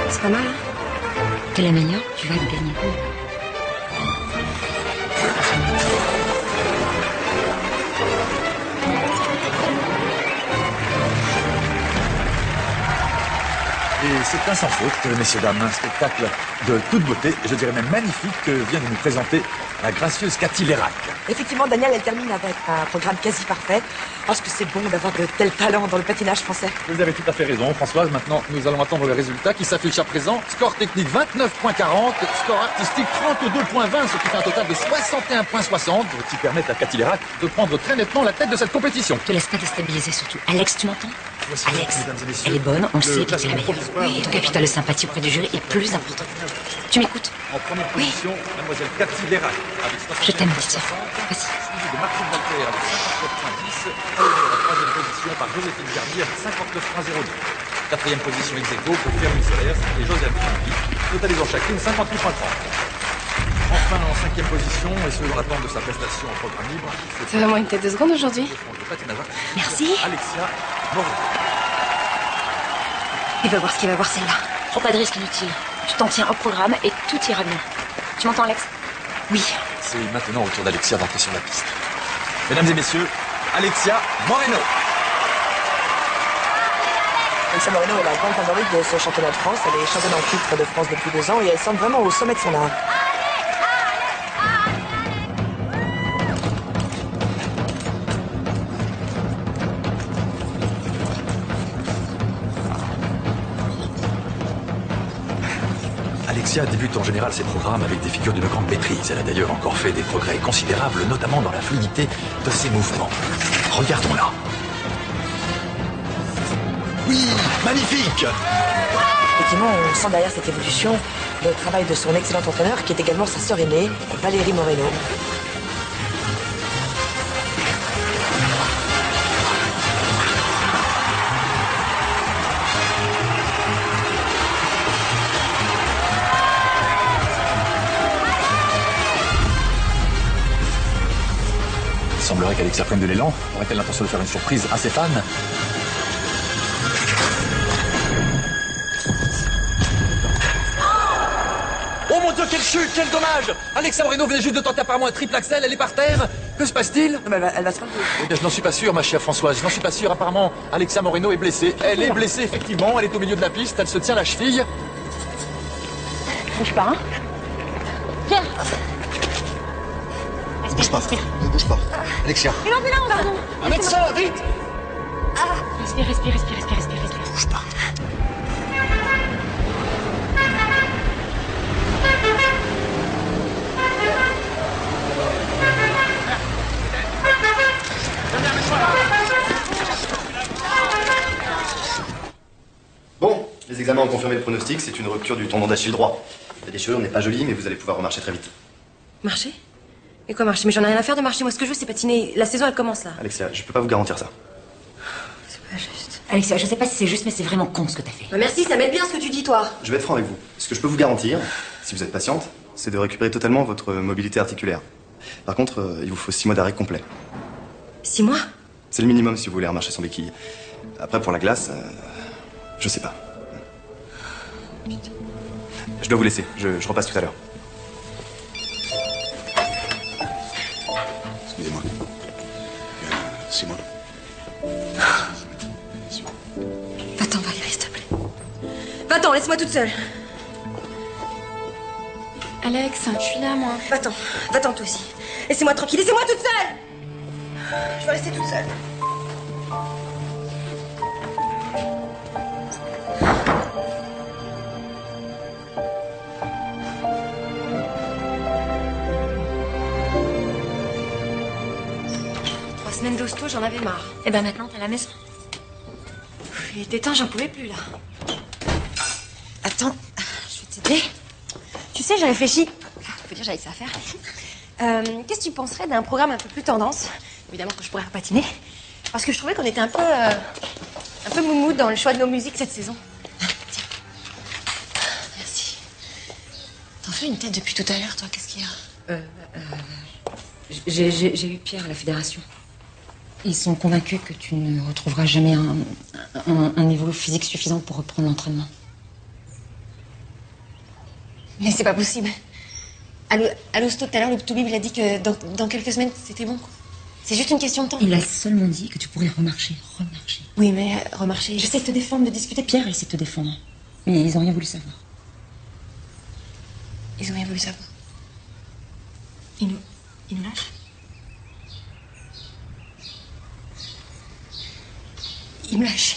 C'est pas mal, hein? T'es la meilleure, tu vas gagner. Et c'est un sans faute, messieurs, dames, un spectacle de toute beauté, je dirais même magnifique, que vient de nous présenter la gracieuse Cathy Lérac. Effectivement, Daniel, elle termine avec un programme quasi parfait. Parce que c'est bon d'avoir de tels talents dans le patinage français. Vous avez tout à fait raison, Françoise. Maintenant, nous allons attendre les résultats qui s'affichent à présent. Score technique 29.40, score artistique 32.20, ce qui fait un total de 61.60, qui permettent à Cathy Lérac de prendre très nettement la tête de cette compétition. Te laisse pas déstabiliser surtout. Alex, tu m'entends? Voici, Alex, mesdames et messieurs, elle est bonne, on sait que c'est la meilleure. provisoire. Oui, en tout cas, puis t'as le sympathie auprès du jury est plus important. Tu m'écoutes? En première position, mademoiselle Cathy Lérac, avec Je t'aime, 61.60. Titia. Vas-y. Suivi de Martine Walter avec 59.10. Arrivée à la troisième position par Joséphine Garnier avec 59.02. Quatrième position ex aequo pour Fermi Solers et Josiane Francky, totalisant chacune 58.30. Enfin, en cinquième position, et ce dans l'attente de sa prestation en programme libre, C'est vraiment une tête de seconde aujourd'hui. Merci. Alexia Moreau. Il va voir ce qu'il va voir celle-là. Prends pas de risque inutile. Je t'en tiens au programme et tout ira bien. Tu m'entends, Alex? Oui. C'est maintenant au tour d'Alexia d'entrer sur la piste. Mesdames et messieurs, Alexia Moreno. Alexia Moreno est la grande favorite de ce championnat de France. Elle est championne en titre de France depuis 2 ans et elle semble vraiment au sommet de son art. Alexia débute en général ses programmes avec des figures d'une grande maîtrise. Elle a d'ailleurs encore fait des progrès considérables, notamment dans la fluidité de ses mouvements. Regardons-la. Oui, magnifique! Effectivement, on sent derrière cette évolution le travail de son excellent entraîneur, qui est également sa sœur aînée, Valérie Moreno. Il semblerait qu'Alexia prenne de l'élan. Aurait-elle l'intention de faire une surprise à ses fans? Oh mon Dieu, quelle chute, quel dommage! Alexia Moreno venait juste de tenter apparemment un triple axel, elle est par terre. Que se passe-t-il? Non, mais elle va se relever. Eh bien, je n'en suis pas sûr, ma chère Françoise, je n'en suis pas sûr. Apparemment, Alexia Moreno est blessée. Elle est blessée, effectivement, elle est au milieu de la piste, elle se tient la cheville. Bouge pas, hein? Viens. Ne bouge pas, ne bouge pas. Alexia. Mais non, pardon. Un médecin, vite! Respire. Bouge pas. Bon, les examens ont confirmé le pronostic, c'est une rupture du tendon d'Achille droit. La déchirure n'est pas jolie, mais vous allez pouvoir remarcher très vite. Marcher? Et quoi marcher? Mais j'en ai rien à faire de marcher. Moi, ce que je veux, c'est patiner. La saison, elle commence là. Alexia, je peux pas vous garantir ça. C'est pas juste. Alexia, je sais pas si c'est juste, mais c'est vraiment con ce que t'as fait. Bah merci, ça m'aide bien ce que tu dis, toi. Je vais être franc avec vous. Ce que je peux vous garantir, si vous êtes patiente, c'est de récupérer totalement votre mobilité articulaire. Par contre, il vous faut 6 mois d'arrêt complet. 6 mois? C'est le minimum si vous voulez remarcher sans béquille. Après, pour la glace, je sais pas. Je dois vous laisser, je repasse tout à l'heure. Excusez-moi. 6 mois. Va-t'en, Valérie, s'il te plaît. Va-t'en, laisse-moi toute seule. Alex, je suis là, moi. Va-t'en, toi aussi. Laissez-moi tranquille, laissez-moi toute seule. Je vais rester toute seule. Semaine d'hosto, j'en avais marre. Et ben maintenant, t'es à la maison. Il était temps, j'en pouvais plus, là. Attends, je vais t'aider. Tu sais, j'ai réfléchi. Faut dire, j'avais que ça à faire. Qu'est-ce que tu penserais d'un programme un peu plus tendance? Évidemment que je pourrais repatiner. Parce que je trouvais qu'on était un peu moumou dans le choix de nos musiques cette saison. Tiens. Merci. T'en fais une tête depuis tout à l'heure, toi. Qu'est-ce qu'il y a? J'ai eu Pierre à la fédération. Ils sont convaincus que tu ne retrouveras jamais un niveau physique suffisant pour reprendre l'entraînement. Mais c'est pas possible. À l'hosto, tout à l'heure, le Toubib, il a dit que dans quelques semaines, c'était bon. C'est juste une question de temps. Il a seulement dit que tu pourrais remarcher. Oui, mais remarcher... J'essaie de te défendre, de discuter. Pierre essaie de te défendre. Mais ils n'ont rien voulu savoir. Ils ont rien voulu savoir. Ils nous lâchent. Ils me lâchent.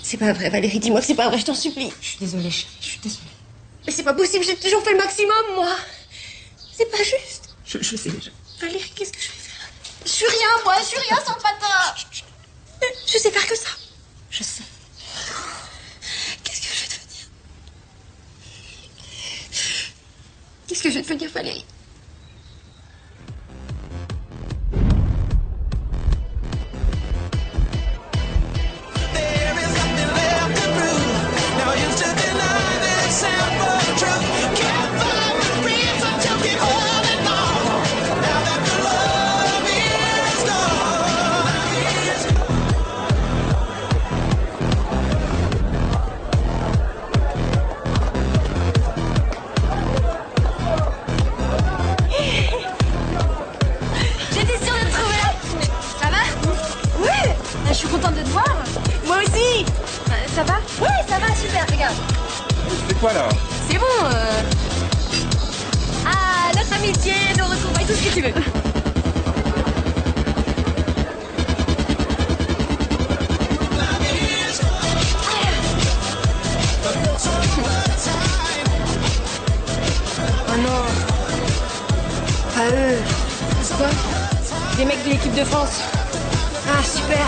C'est pas vrai, Valérie, dis-moi que c'est pas vrai, je t'en supplie. Je suis désolée, chérie, je suis désolée. Mais c'est pas possible, j'ai toujours fait le maximum, moi. C'est pas juste. Je sais déjà. Valérie, qu'est-ce que je vais faire? Je suis rien, moi, je suis rien sans patin. Je sais faire que ça. Je sais. Qu'est-ce que je vais devenir? Qu'est-ce que je vais devenir, Valérie? Je suis contente de te voir. Moi aussi. Ça va? Ouais, ça va, super, regarde. C'est quoi là? C'est bon, Ah, notre amitié, nos retrouvailles, tout ce que tu veux. Oh non. Pas eux. C'est quoi? Les mecs de l'équipe de France. Ah, super.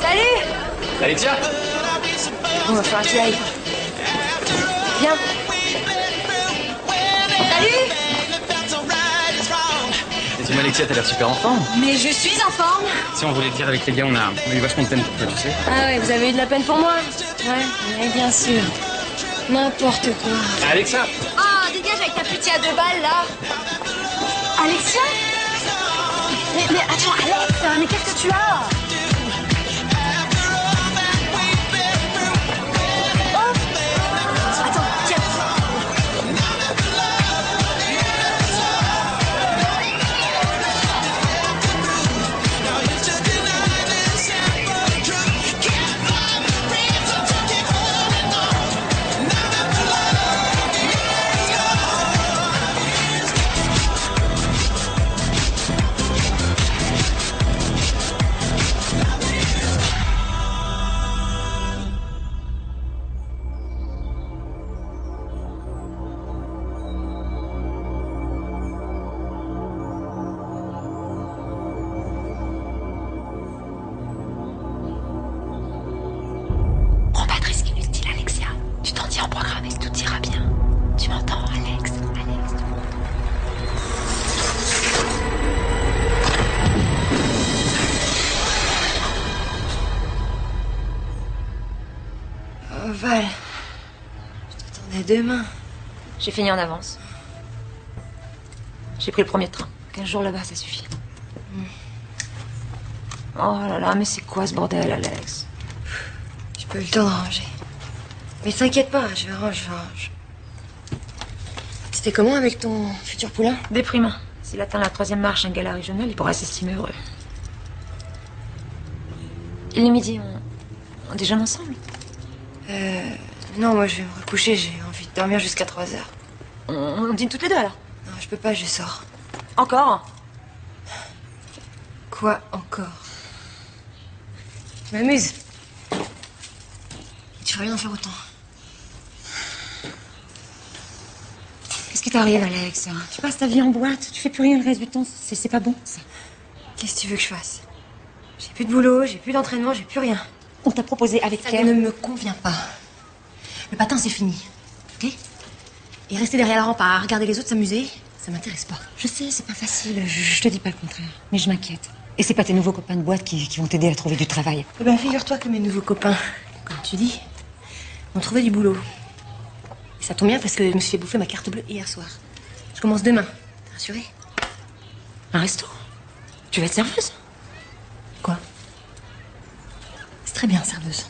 Salut! Allez, tiens! On va falloir que tu ailles. Viens. Salut! Et dis-moi, Alexia, t'as l'air super en forme. Mais je suis en forme. Si on voulait te dire avec les gars, on a eu vachement de peine pour toi, tu sais. Ah ouais, vous avez eu de la peine pour moi? Ouais, bien sûr. N'importe quoi. Alexia! Ah, dégage avec ta pitié à 2 balles, là. Alexia? Mais attends, Alex, mais qu'est-ce que tu as? Oh! Attends, tiens. Val, je t'attendais demain. J'ai fini en avance. J'ai pris le premier train. 15 jours là-bas, ça suffit. Oh là là, mais c'est quoi ce bordel, Alex? J'ai pas eu le temps de ranger. Mais t'inquiète pas, je vais ranger. C'était comment avec ton futur poulain? Déprimant. S'il atteint la 3e marche, un gala régional, il pourra s'estimer heureux. Il est midi, on déjeune ensemble? Non, moi je vais me recoucher, j'ai envie de dormir jusqu'à 3 heures. On dîne toutes les deux alors? Non, je peux pas, je sors. Encore? Quoi encore? Je m'amuse. Tu ferais bien d'en faire autant. Qu'est-ce qui t'arrive, Alex? Tu passes ta vie en boîte, tu fais plus rien le reste du temps, c'est pas bon, ça. Qu'est-ce que tu veux que je fasse? J'ai plus de boulot, j'ai plus d'entraînement, j'ai plus rien. On t'a proposé avec Ça Kev. ne me convient pas. Le patin, c'est fini. Ok? Et rester derrière la rampe à regarder les autres s'amuser, ça m'intéresse pas. Je sais, c'est pas facile, je te dis pas le contraire. Mais je m'inquiète. Et c'est pas tes nouveaux copains de boîte qui vont t'aider à trouver du travail. Eh ben, figure-toi que mes nouveaux copains, comme tu dis, ont trouvé du boulot. Et ça tombe bien parce que je me suis fait bouffer ma carte bleue hier soir. Je commence demain. T'es rassurée? Un resto? Tu vas être serveuse? Quoi? C'est très bien, serveuse.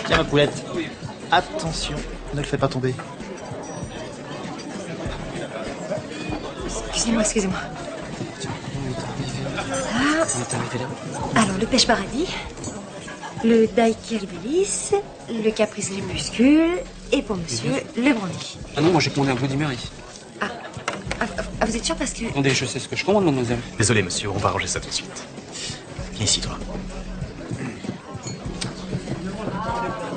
Tiens, ma poulette. Attention, ne le fais pas tomber. Excusez-moi, excusez-moi. Alors, le pêche paradis, le daiquiri délice, le caprice crépuscule, et pour monsieur, le brandy. Ah non, moi j'ai commandé un Bloody Mary. Ah, vous êtes sûr parce que... Attendez, je sais ce que je commande, mademoiselle. Désolé, monsieur, on va arranger ça tout de suite. Viens ici, toi.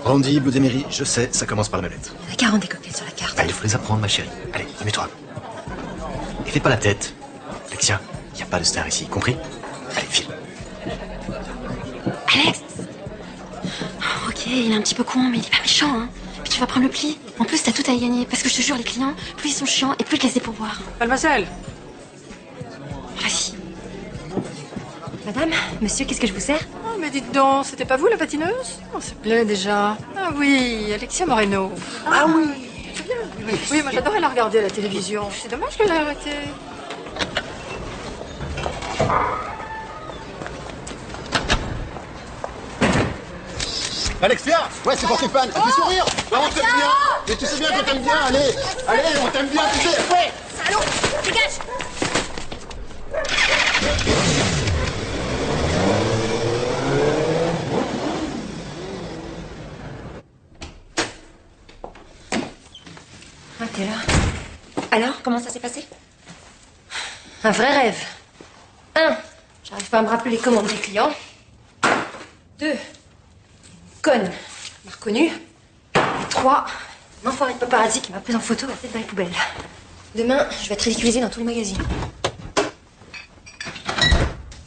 Brandy, Bloody Mary, je sais, ça commence par la même lettre. Il y en a 40 des cocktails sur la carte. Ah, il faut les apprendre, ma chérie. Allez, mets-toi. Et fais pas la tête. Alexia, il n'y a pas de star ici, compris? Allez, file. Alex! Oh, ok, il est un petit peu con, mais il est pas méchant, hein. Puis tu vas prendre le pli. En plus, t'as tout à y gagner. Parce que je te jure, les clients, plus ils sont chiants et plus je les ai pour voir. Mademoiselle. Vas-y. Madame, monsieur, qu'est-ce que je vous sers? Oh, mais dites donc, c'était pas vous la patineuse? On se plaît déjà. Ah oui, Alexia Moreno. Ah oui. Oui, moi j'adorais la regarder à la télévision. C'est dommage qu'elle ait arrêté. Alexia! Ouais, c'est pour tes fans. Elle fait sourire. Ouais, on t'aime bien. Mais tu sais bien qu'on t'aime bien. Allez, allez, on t'aime bien, tu sais. Ouais. Salaud! Dégage! Ah, t'es là. Alors, comment ça s'est passé? Un vrai rêve. 1. J'arrive pas à me rappeler les commandes des clients. 2. Conne m'a reconnu. 3. Un enfoiré de paparazzi qui m'a pris en photo la tête dans les poubelles. Demain, je vais être ridiculisée dans tous les magazines.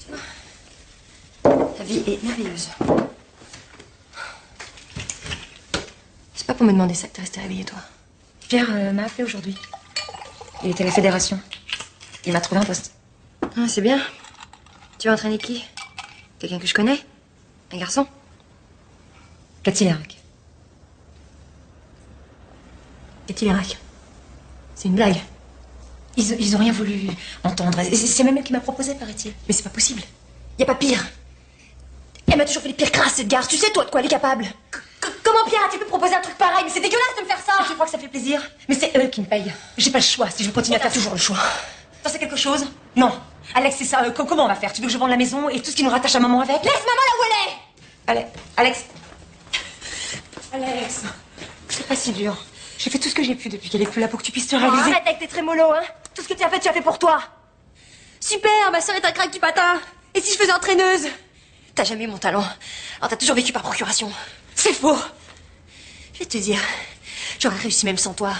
Tu vois, la vie est merveilleuse. C'est pas pour me demander ça que t'es restée réveillée, toi. Pierre m'a appelé aujourd'hui. Il était à la fédération. Il m'a trouvé un poste. Ah, c'est bien. Tu vas entraîner qui? Quelqu'un que je connais? Un garçon? Cathy Lérac. Cathy Lérac. C'est une blague. Ils ont rien voulu entendre. C'est même elle qui m'a proposé, paraît-il. Mais c'est pas possible. Y a pas pire. Elle m'a toujours fait les pires crasses, cette garce. Tu sais, toi, de quoi elle est capable. Comment Pierre a-t-il pu proposer un truc pareil? Mais c'est dégueulasse de me faire ça. Je crois que ça fait plaisir. Mais c'est eux qui me payent. J'ai pas le choix si je veux continuer à faire toujours le choix. T'en sais quelque chose? Non. Alex, c'est ça. Comment on va faire? Tu veux que je vende la maison et tout ce qui nous rattache à maman avec? Laisse maman là où elle est. Alex. Alex. C'est pas si dur. J'ai fait tout ce que j'ai pu depuis qu'elle est plus là pour que tu puisses te réaliser. Arrête avec tes trémolos, hein. Tout ce que tu as fait pour toi. Super, ma soeur est un crack du patin. Et si je faisais entraîneuse? T'as jamais eu mon talent. Alors t'as toujours vécu par procuration. C'est faux. Je vais te dire, j'aurais réussi même sans toi.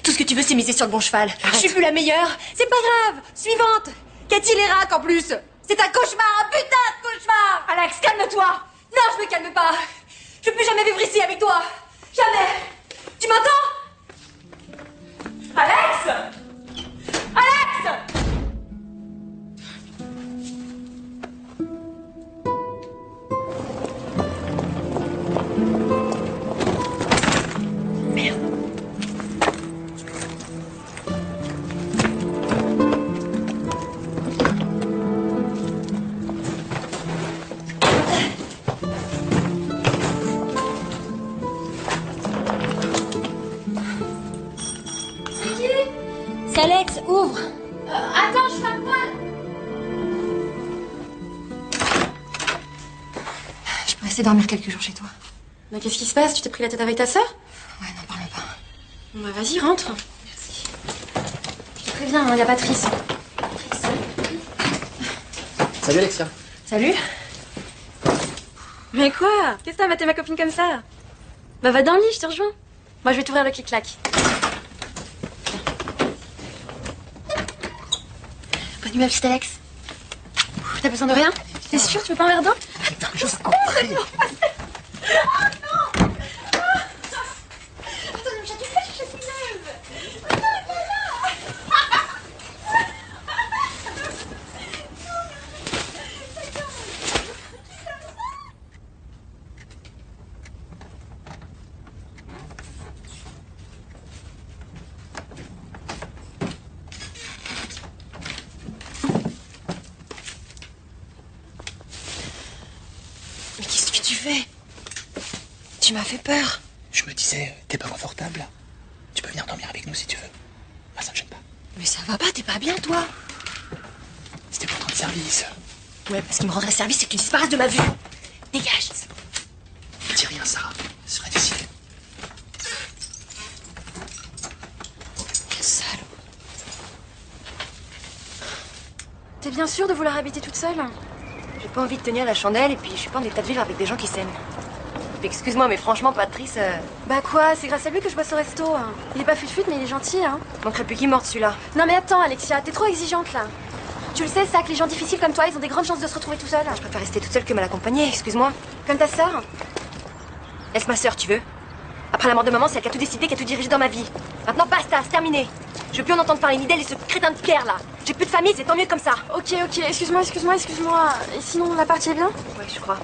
Tout ce que tu veux, c'est miser sur le bon cheval. Je suis plus la meilleure. C'est pas grave. Suivante. Cathy Lérac en plus. C'est un cauchemar, un putain de cauchemar. Alex, calme-toi. Non, je me calme pas. Je veux plus jamais vivre ici avec toi. Jamais. Tu m'entends? Alex! Alex! C'est Alex, ouvre. Attends, je fais un poil. Je peux rester dormir quelques jours chez toi. Mais qu'est-ce qui se passe? Tu t'es pris la tête avec ta sœur? Ouais, n'en parle pas. Bah vas-y, rentre. Merci. Je te préviens, il y a Patrice. Salut, Alexia. Salut. Mais quoi? Qu'est-ce que t'as maté ma copine comme ça? Bah va dans le lit, je te rejoins. Moi je vais t'ouvrir le clic-clac. Bonne nuit, ma petite Alex. T'as besoin de rien? T'es sûre, tu veux pas un verre d'eau? Attends, je vous compris. fait? Tu m'as fait peur. Je me disais, t'es pas confortable? Tu peux venir dormir avec nous si tu veux. Moi, ça me gêne pas. Mais ça va pas, t'es pas bien, toi? C'était pour rendre service. Ouais, parce qu'il me rendrait service, c'est que tu disparaisses de ma vue. Dégage. Dis rien, Sarah. Ce serait décidé. Quel salaud. T'es bien sûre de vouloir habiter toute seule? J'ai pas envie de tenir la chandelle et puis je suis pas en état de vivre avec des gens qui s'aiment. Excuse-moi, mais franchement, Patrice... Bah quoi, c'est grâce à lui que je bosse au resto. Il est pas fut-fut, mais il est gentil, hein. Manquerait plus qu'il morte, celui-là. Non mais attends, Alexia, t'es trop exigeante, là. Tu le sais, ça, que les gens difficiles comme toi, ils ont des grandes chances de se retrouver tout seuls. Je préfère rester toute seule que mal accompagnée, excuse-moi. Comme ta sœur. Laisse ma sœur, tu veux? Après la mort de maman, c'est elle qui a tout décidé, qui a tout dirigé dans ma vie. Maintenant, basta, c'est terminé. Je veux plus en entendre parler ni d'elle et ce crétin de Pierre, là. J'ai plus de famille, c'est tant mieux comme ça. Ok, excuse-moi. Et sinon, la partie est bien? Ouais, je crois.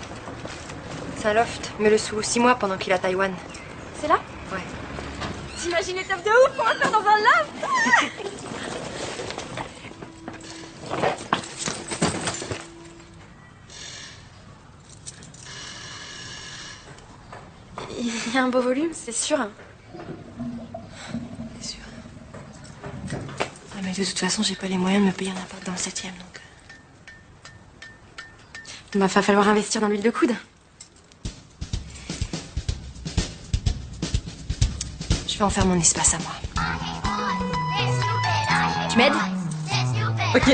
C'est un loft. Mets-le sous 6 mois pendant qu'il est à Taïwan. C'est là? Ouais. T'imagines les tables de ouf qu'on va faire dans un loft? Il y a un beau volume, c'est sûr. C'est sûr. Ah, mais de toute façon, j'ai pas les moyens de me payer un appart dans le 7e, donc... Il va falloir investir dans l'huile de coude. Je vais en faire mon espace à moi. Tu m'aides? Ok.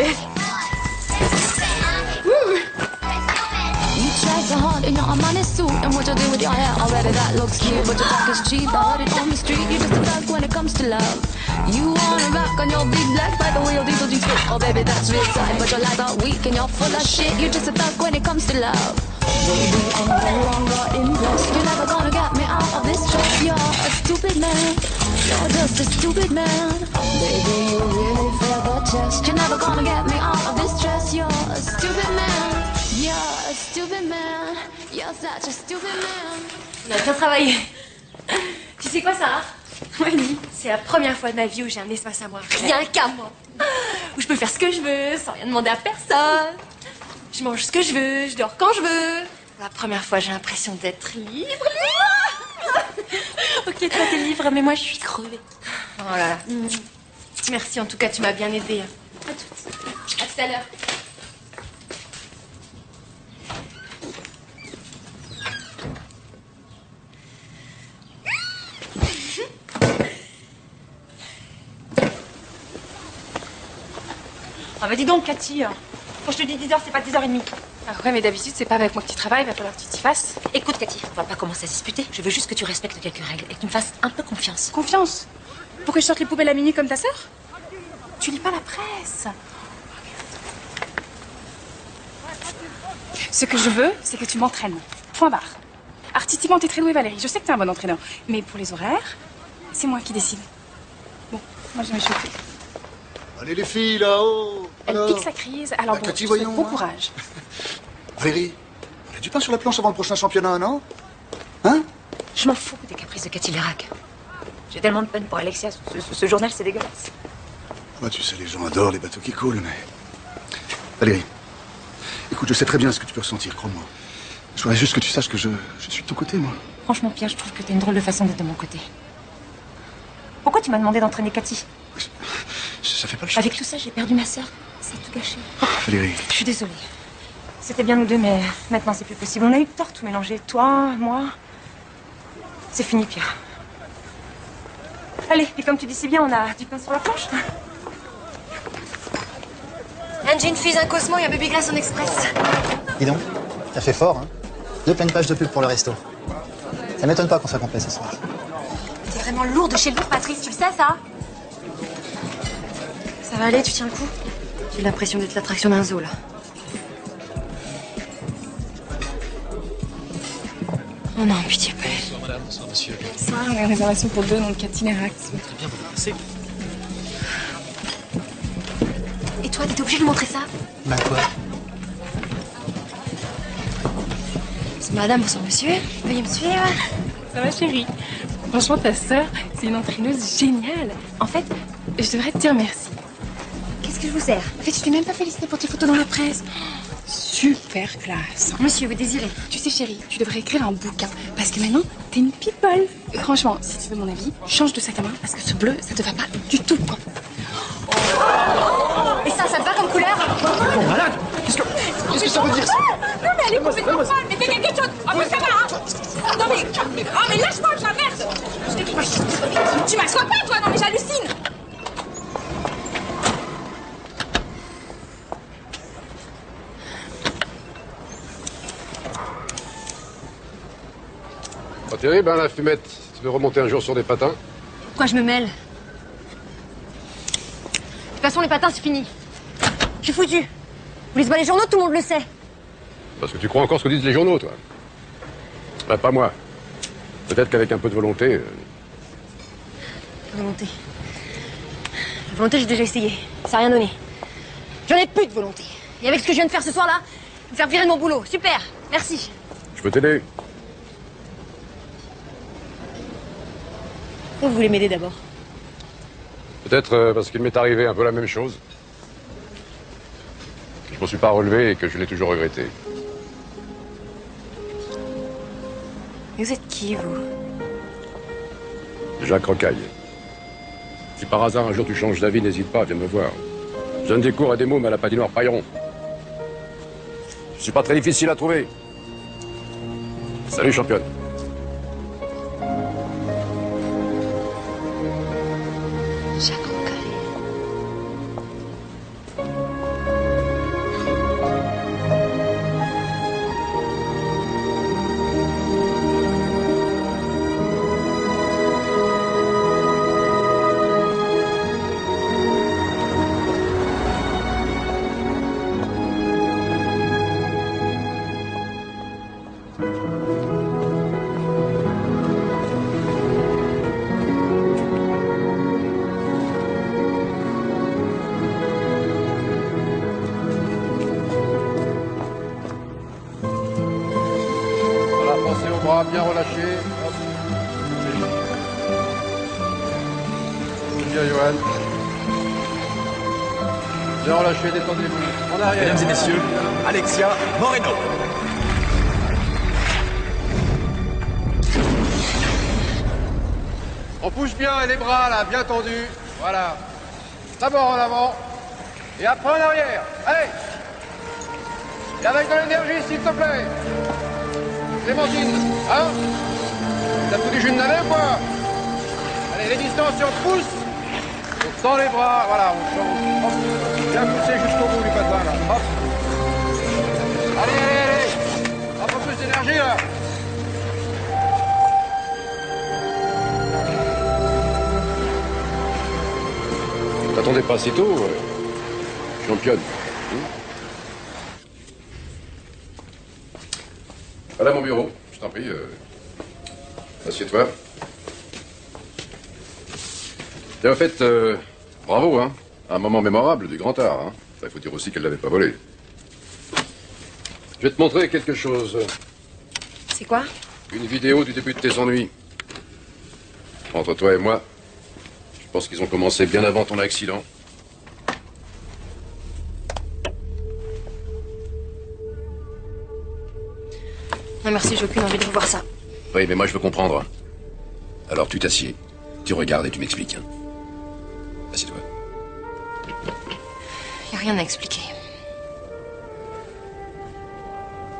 You try so hard in your Armani suit, and what you do with your hair already that looks cute, but your talk is cheap. I heard it on the street. You just a thug when it comes to love. You wanna rock on your big black bike, the wheel diesel G fit. Oh baby, that's real tight, but your lies are weak and you're full of shit. You just a thug when it comes to love. Baby, I'm no longer impressed. You're never gonna get me out of this trap. You're a stupid man. You're just a stupid man. Baby, you really failed the test. You're never gonna get me out of this stress. You're a stupid man. You're a stupid man. You're such a stupid man. On a bien travaillé. Tu sais quoi, Sarah? Ouais, dis. C'est la première fois de ma vie où j'ai un espace à moi. Rien qu'à moi. Où je peux faire ce que je veux, sans rien demander à personne. Je mange ce que je veux, je dors quand je veux. La première fois, j'ai l'impression d'être libre. Ok, toi t'es libre, mais moi je suis crevée. Oh là là. Merci, en tout cas, tu m'as bien aidée. À tout à l'heure. Ah bah dis donc, Cathy, quand je te dis 10h, c'est pas 10h30. Ah ouais, mais d'habitude, c'est pas avec moi que tu travailles, va falloir que tu t'y fasses. Écoute, Cathy, on va pas commencer à se disputer. Je veux juste que tu respectes quelques règles et que tu me fasses un peu confiance. Confiance? Pour que je sorte les poubelles à minuit comme ta sœur? Tu lis pas la presse. Ce que je veux, c'est que tu m'entraînes. Point barre. Artistiquement, t'es très douée, Valérie. Je sais que t'es un bon entraîneur. Mais pour les horaires, c'est moi qui décide. Bon, moi je vais m'échauffer. Allez les filles, là-haut. Elle pique sa crise, alors bon, Cathy, je te souhaite voyons, bon hein. courage. Valérie, il y a du pain sur la planche avant le prochain championnat, non? Hein? Je m'en fous des caprices de Cathy Lérac. J'ai tellement de peine pour Alexia. Ce journal, c'est dégueulasse. Bah, tu sais, les gens adorent les bateaux qui coulent, mais... Valérie, écoute, je sais très bien ce que tu peux ressentir, crois-moi. Je voudrais juste que tu saches que je suis de ton côté, moi. Franchement, Pierre, je trouve que t'as une drôle de façon d'être de mon côté. Pourquoi tu m'as demandé d'entraîner Cathy? Ça fait pas le choix. Avec tout ça, j'ai perdu ma sœur. Ça a tout gâché. Valérie. Je suis désolée. C'était bien nous deux, mais maintenant c'est plus possible. On a eu tort tout mélanger. Toi, moi. C'est fini, Pierre. Allez, et comme tu dis si bien, on a du pain sur la planche. Un gin fizz, un Cosmo et un baby glace en express. Dis donc, t'as fait fort, hein? 2 pleines pages de pub pour le resto. Ça m'étonne pas qu'on soit complet ce soir. T'es vraiment lourde chez le lourd, Patrice, tu le sais, ça? Ça va aller, tu tiens le coup? J'ai l'impression d'être l'attraction d'un zoo, là. Oh non, pitié, Paul. Bonsoir madame, bonsoir monsieur. Bonsoir, on a une réservation pour 2 dans le Cathy Lérac. Très bien, vous passez. Et toi, t'étais obligé de montrer ça? Bah quoi? C'est madame, bonsoir monsieur. Veuillez me suivre. Ça va, chérie? Franchement, ta sœur, c'est une entraîneuse géniale. En fait, je devrais te dire merci. Qu'est-ce que je vous sers? En fait, je t'ai même pas félicité pour tes photos dans la presse. super classe. Monsieur, vous désirez? Tu sais, chérie, tu devrais écrire un bouquin. Parce que maintenant, t'es une people. Et franchement, si tu veux mon avis, change de sac à main. Parce que ce bleu, ça te va pas du tout, quoi. Et ça te va comme couleur? Bon, malade. Qu'est-ce que ça veut dire ça? Non, mais elle est complètement folle. Mais fais quelque chose. Ah, mais ça va, hein. Non, mais... Ah, mais lâche-moi, de la merde. Tu m'assois pas, toi. Non, mais j'hallucine. Pas terrible, hein, la fumette. Tu veux remonter un jour sur des patins? Pourquoi je me mêle? De toute façon, les patins, c'est fini. Je suis foutu. Vous lisez pas les journaux, tout le monde le sait. Parce que tu crois encore ce que disent les journaux, toi. Bah, pas moi. Peut-être qu'avec un peu de volonté... Volonté. La volonté, j'ai déjà essayé. Ça n'a rien donné. J'en ai plus de volonté. Et avec ce que je viens de faire ce soir-là, me faire virer de mon boulot. Super. Merci. Je peux t'aider. Pourquoi vous voulez m'aider d'abord? Peut-être parce qu'il m'est arrivé un peu la même chose. Que je m'en suis pas relevé et que je l'ai toujours regretté. Mais vous êtes qui, vous? Jacques Rocaille. Si par hasard un jour tu changes d'avis, n'hésite pas, viens me voir. Je donne des cours à des mômes à la patinoire Pailleron. Je suis pas très difficile à trouver. Salut, championne. Jacques Rocaille. Bien relâché. Bien, Johan. Bien relâché, détendez-vous. En arrière. Mesdames et messieurs, Alexia Moreno. On pousse bien les bras là, bien tendus. Voilà. D'abord en avant. Et après en arrière. Allez. Et avec de l'énergie, s'il te plaît. Clémentine, hein? T'as pris du jus de navet ou quoi? Allez, les distances, on pousse. On tend les bras, voilà, on change. Hop. Bien poussé jusqu'au bout du patin, là. Hop. Allez. Un peu plus d'énergie, là. T'attendais pas si tôt, championne. Voilà mon bureau, je t'en prie. Assieds-toi. Et en fait, bravo, hein. Un moment mémorable du grand art, hein. Il faut dire aussi qu'elle l'avait pas volé. Je vais te montrer quelque chose. C'est quoi? Une vidéo du début de tes ennuis. Entre toi et moi, je pense qu'ils ont commencé bien avant ton accident. Non merci, j'ai aucune envie de revoir ça. Oui, mais moi je veux comprendre. Alors tu t'assieds, tu regardes et tu m'expliques. Hein. Assieds-toi. Y a rien à expliquer.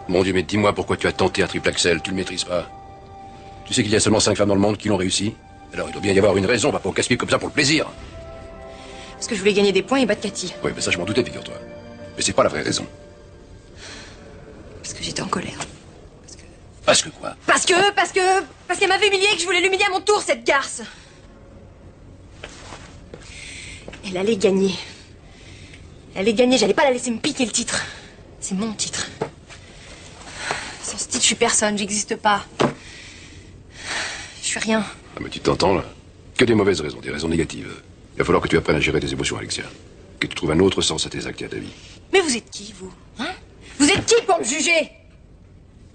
Mon Dieu, mais dis-moi pourquoi tu as tenté un triple axel, tu le maîtrises pas. Tu sais qu'il y a seulement 5 femmes dans le monde qui l'ont réussi? Alors il doit bien y avoir une raison, on va pas au casse-pied comme ça pour le plaisir. Parce que je voulais gagner des points et battre Cathy. Oui, mais ça je m'en doutais, figure-toi. Mais c'est pas la vraie raison. Parce que j'étais en colère. Parce que quoi? Parce qu'elle m'avait humiliée et que je voulais l'humilier à mon tour, cette garce. Elle allait gagner. Elle allait gagner, j'allais pas la laisser me piquer le titre. C'est mon titre. Sans ce titre, je suis personne, j'existe pas. Je suis rien. Ah, mais tu t'entends, là? Que des mauvaises raisons, des raisons négatives. Il va falloir que tu apprennes à gérer tes émotions, Alexia. Que tu trouves un autre sens à tes actes et à ta vie. Mais vous êtes qui, vous? Hein? Vous êtes qui pour me juger?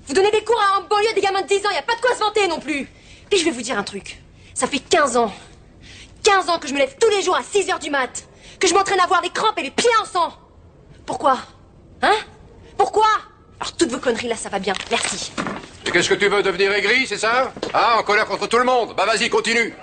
Vous donnez des cours à un banlieue des gamins de 10 ans, y a pas de quoi se vanter non plus. Puis je vais vous dire un truc. Ça fait 15 ans. 15 ans que je me lève tous les jours à 6 h du mat. Que je m'entraîne à avoir les crampes et les pieds en sang. Pourquoi? Hein? Pourquoi? Alors toutes vos conneries là, ça va bien. Merci. Et qu'est-ce que tu veux, devenir aigri, c'est ça? Ah, en colère contre tout le monde? Bah vas-y, continue.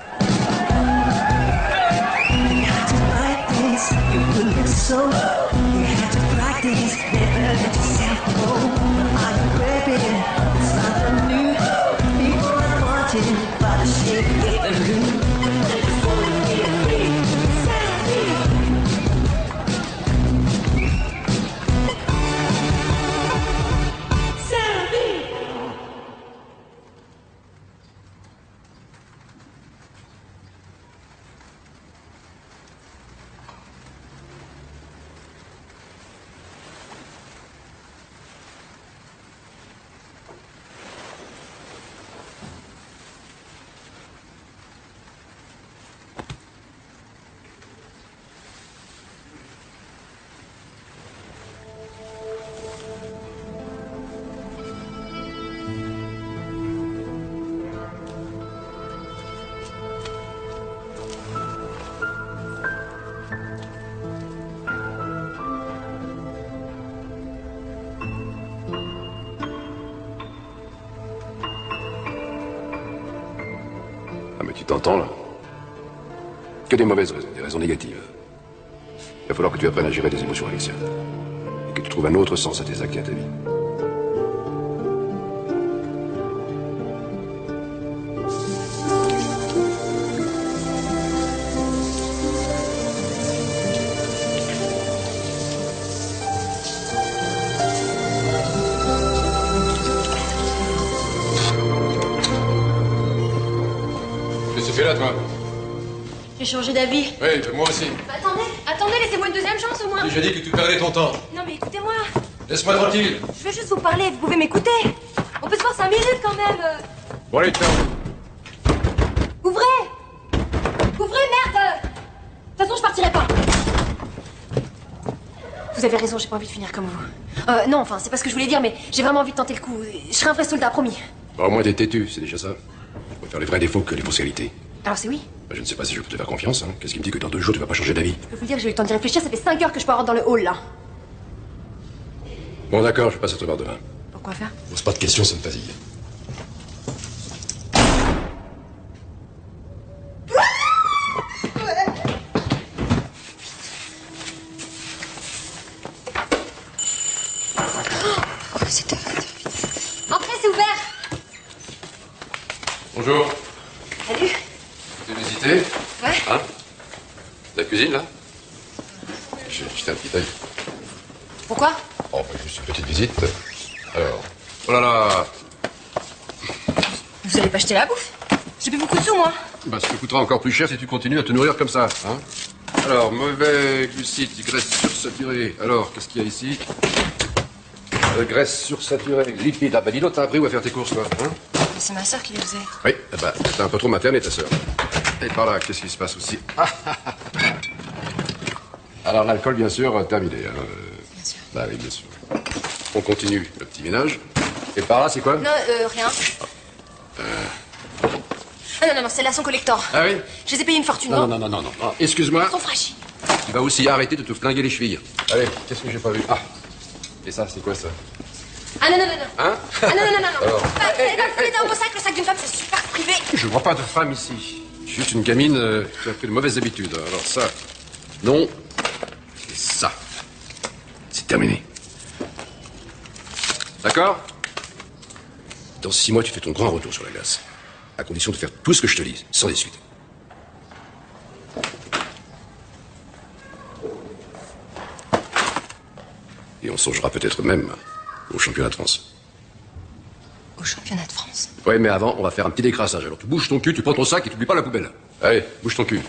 Ah mais tu t'entends là? Que des mauvaises raisons, des raisons négatives. Il va falloir que tu apprennes à gérer tes émotions, Alexia. Et que tu trouves un autre sens à tes actes et à ta vie. Qu'est-ce que tu fais là, toi? J'ai changé d'avis. Oui, moi aussi. Attendez, laissez-moi une deuxième chance au moins. J'ai dit que tu perdais ton temps. Non mais écoutez-moi. Laisse-moi tranquille. Je veux juste vous parler, vous pouvez m'écouter. On peut se voir 5 minutes quand même. Bon, allez, ferme. Ouvrez! Ouvrez, merde! De toute façon, je partirai pas. Vous avez raison, j'ai pas envie de finir comme vous. Non, enfin, c'est pas ce que je voulais dire, mais j'ai vraiment envie de tenter le coup. Je serai un vrai soldat, promis. Bah, au moins t'es têtu, c'est déjà ça. Je préfère les vrais défauts que les fausses qualités. Alors c'est oui. Bah, je ne sais pas si je peux te faire confiance, hein. Qu'est-ce qui me dit que dans 2 jours tu vas pas changer d'avis? Je peux vous dire que j'ai eu le temps d'y réfléchir, ça fait 5 heures que je peux rentrer dans le hall là. Bon d'accord, je passe à te voir demain. Pourquoi faire? Pose pas de questions, ça me fatigue. Entrez, c'est ouvert. Bonjour. Salut. Tu veux visiter? Ouais. Hein? La cuisine, là? J'ai jeté un petit œil. Pourquoi? Oh, bah, juste une petite visite. Alors... Oh là là! Vous allez pas acheter la bouffe? J'ai plus beaucoup de sous, moi. Bah, ça te coûtera encore plus cher si tu continues à te nourrir comme ça, hein? Alors, mauvais glucides, graisse sursaturée. Alors, qu'est-ce qu'il y a ici? Graisse sursaturée, lipides. Ah bah dis donc, t'as appris où à faire tes courses, toi, hein? C'est ma sœur qui les faisait. Oui, eh bah, t'as un peu trop materné, ta sœur. Et par là, qu'est-ce qui se passe aussi? Alors, l'alcool, bien sûr, terminé. Hein. Bien sûr. Bah oui, bien sûr. On continue le petit ménage. Et par là, c'est quoi? Non, rien. Ah non, c'est la son collector. Ah oui? Je les ai payés une fortune, Non, non, non, non, non, non. Excuse-moi. Ils sont fragiles. Tu vas aussi arrêter de te flinguer les chevilles. Allez, qu'est-ce que j'ai pas vu? Ah. Et ça, c'est quoi, ça? Ah non. Hein? Ah non. Alors. Vous allez pas me fouiller dans vos sacs, le sac d'une femme, c'est super privé. Je vois pas de femme ici. Je suis juste une gamine qui a pris de mauvaises habitudes. Alors ça, non. Et ça. C'est terminé. D'accord? Dans 6 mois, tu fais ton grand retour sur la glace. À condition de faire tout ce que je te dis, sans discuter. Et on songera peut-être même au championnat de France. Au championnat de France? Ouais, mais avant, on va faire un petit décrassage. Alors tu bouges ton cul, tu prends ton sac et tu n'oublies pas la poubelle. Allez, bouge ton cul.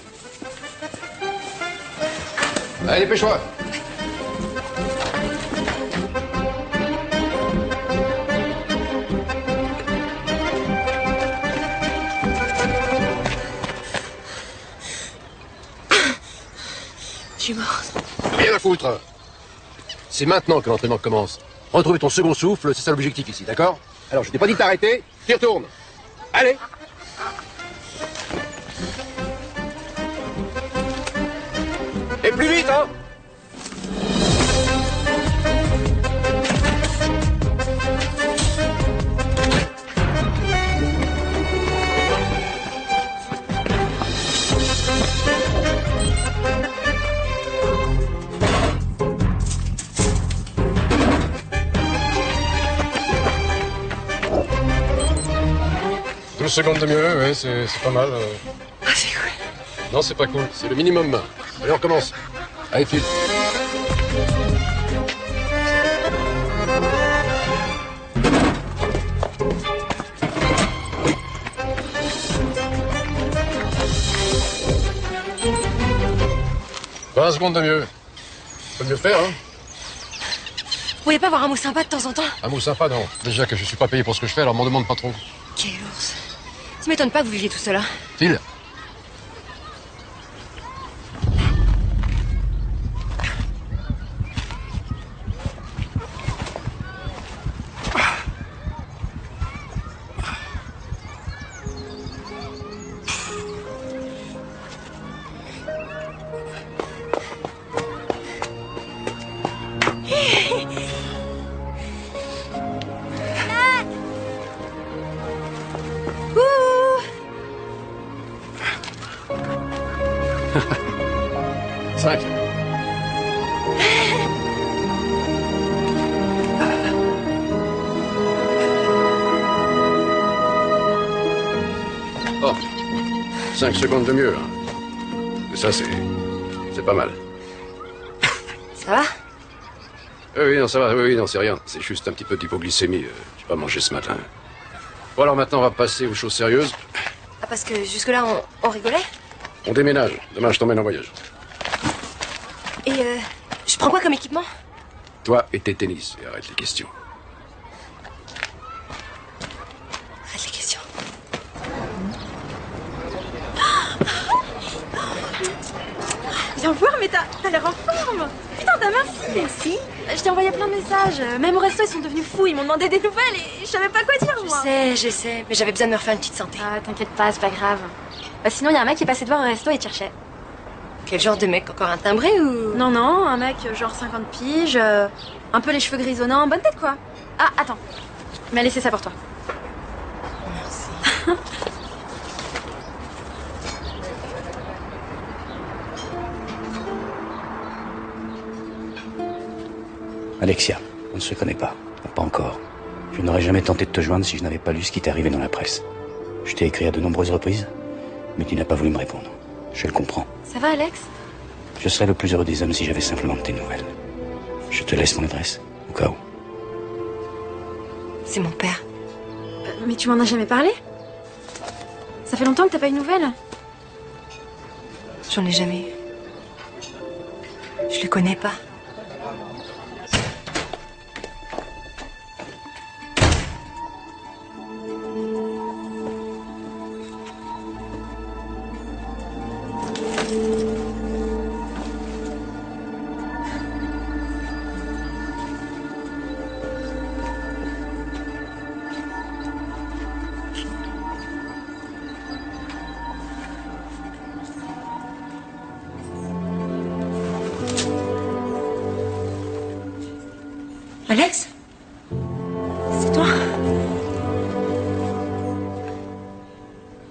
Allez, dépêche-toi. Je suis morte. Rien à foutre. C'est maintenant que l'entraînement commence. Retrouver ton second souffle, c'est ça l'objectif ici, d'accord? Alors, je t'ai pas dit de t'arrêter, tu y retournes. Allez! Et plus vite, hein! secondes de mieux, ouais, c'est pas mal. Ah, c'est cool. Non, c'est pas cool, c'est le minimum. Allez, on recommence. Allez, file. « 20 secondes de mieux. Faut mieux faire, hein. Vous pourriez pas avoir un mot sympa de temps en temps? Un mot sympa, non. Déjà que je suis pas payé pour ce que je fais, alors m'en demande pas trop. Quel ours. Ça m'étonne pas que vous viviez tout seul, hein. File. Cinq. Oh, 5 secondes de mieux, là. Ça, c'est pas mal. Ça va? Oui, non, ça va, oui, non, c'est rien. C'est juste un petit peu d'hypoglycémie. J'ai pas mangé ce matin. Bon, alors maintenant, on va passer aux choses sérieuses. Ah, parce que jusque-là, on rigolait? On déménage. Demain, je t'emmène en voyage. Et je prends quoi comme équipement? Toi et tes tennis. Et arrête les questions. Arrête les questions. Viens voir, mais t'as l'air en forme. Putain, t'as mincé. Si. Je t'ai envoyé plein de messages. Même au resto, ils sont devenus fous. Ils m'ont demandé des nouvelles et je savais pas quoi dire, moi. Je sais, mais j'avais besoin de me refaire une petite santé. Ah, t'inquiète pas, c'est pas grave. Bah, sinon, il y a un mec qui est passé devant au resto et il te cherchait. Quel genre de mec? Encore un timbré ou... Non, non, un mec genre 50 piges, un peu les cheveux grisonnants, bonne tête quoi. Ah, attends. Il m'a laissé ça pour toi. Merci. Alexia, on ne se connaît pas. Pas encore. Je n'aurais jamais tenté de te joindre si je n'avais pas lu ce qui t'est arrivé dans la presse. Je t'ai écrit à de nombreuses reprises, mais tu n'as pas voulu me répondre. Je le comprends. Ça va, Alex? Je serais le plus heureux des hommes si j'avais simplement de tes nouvelles. Je te laisse mon adresse, au cas où. C'est mon père. Mais tu m'en as jamais parlé? Ça fait longtemps que t'as pas eu de nouvelles? J'en ai jamais eu. Je le connais pas. Alex? C'est toi?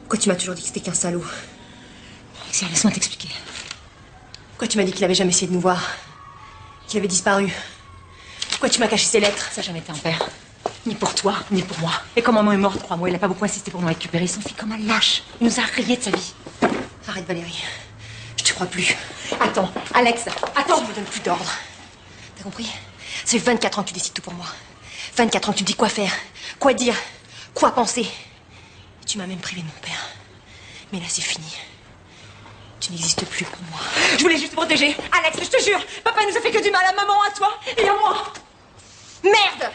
Pourquoi tu m'as toujours dit que c'était qu'un salaud? Alexia, laisse-moi t'expliquer. Pourquoi tu m'as dit qu'il avait jamais essayé de nous voir? Qu'il avait disparu? Pourquoi tu m'as caché ses lettres? Ça n'a jamais été un père. Ni pour toi, ni pour moi. Et quand maman est morte, crois-moi, il a pas beaucoup insisté pour nous récupérer. Il s'en fit comme un lâche. Il nous a rayés de sa vie. Arrête, Valérie. Je te crois plus. Attends, Alex, attends. Tu me donnes plus d'ordre. T'as compris? Ça fait 24 ans que tu décides tout pour moi. 24 ans que tu me dis quoi faire, quoi dire, quoi penser. Et tu m'as même privé de mon père. Mais là, c'est fini. Tu n'existes plus pour moi. Je voulais juste te protéger. Alex, je te jure, papa nous a fait que du mal à maman, à toi et à moi. Merde!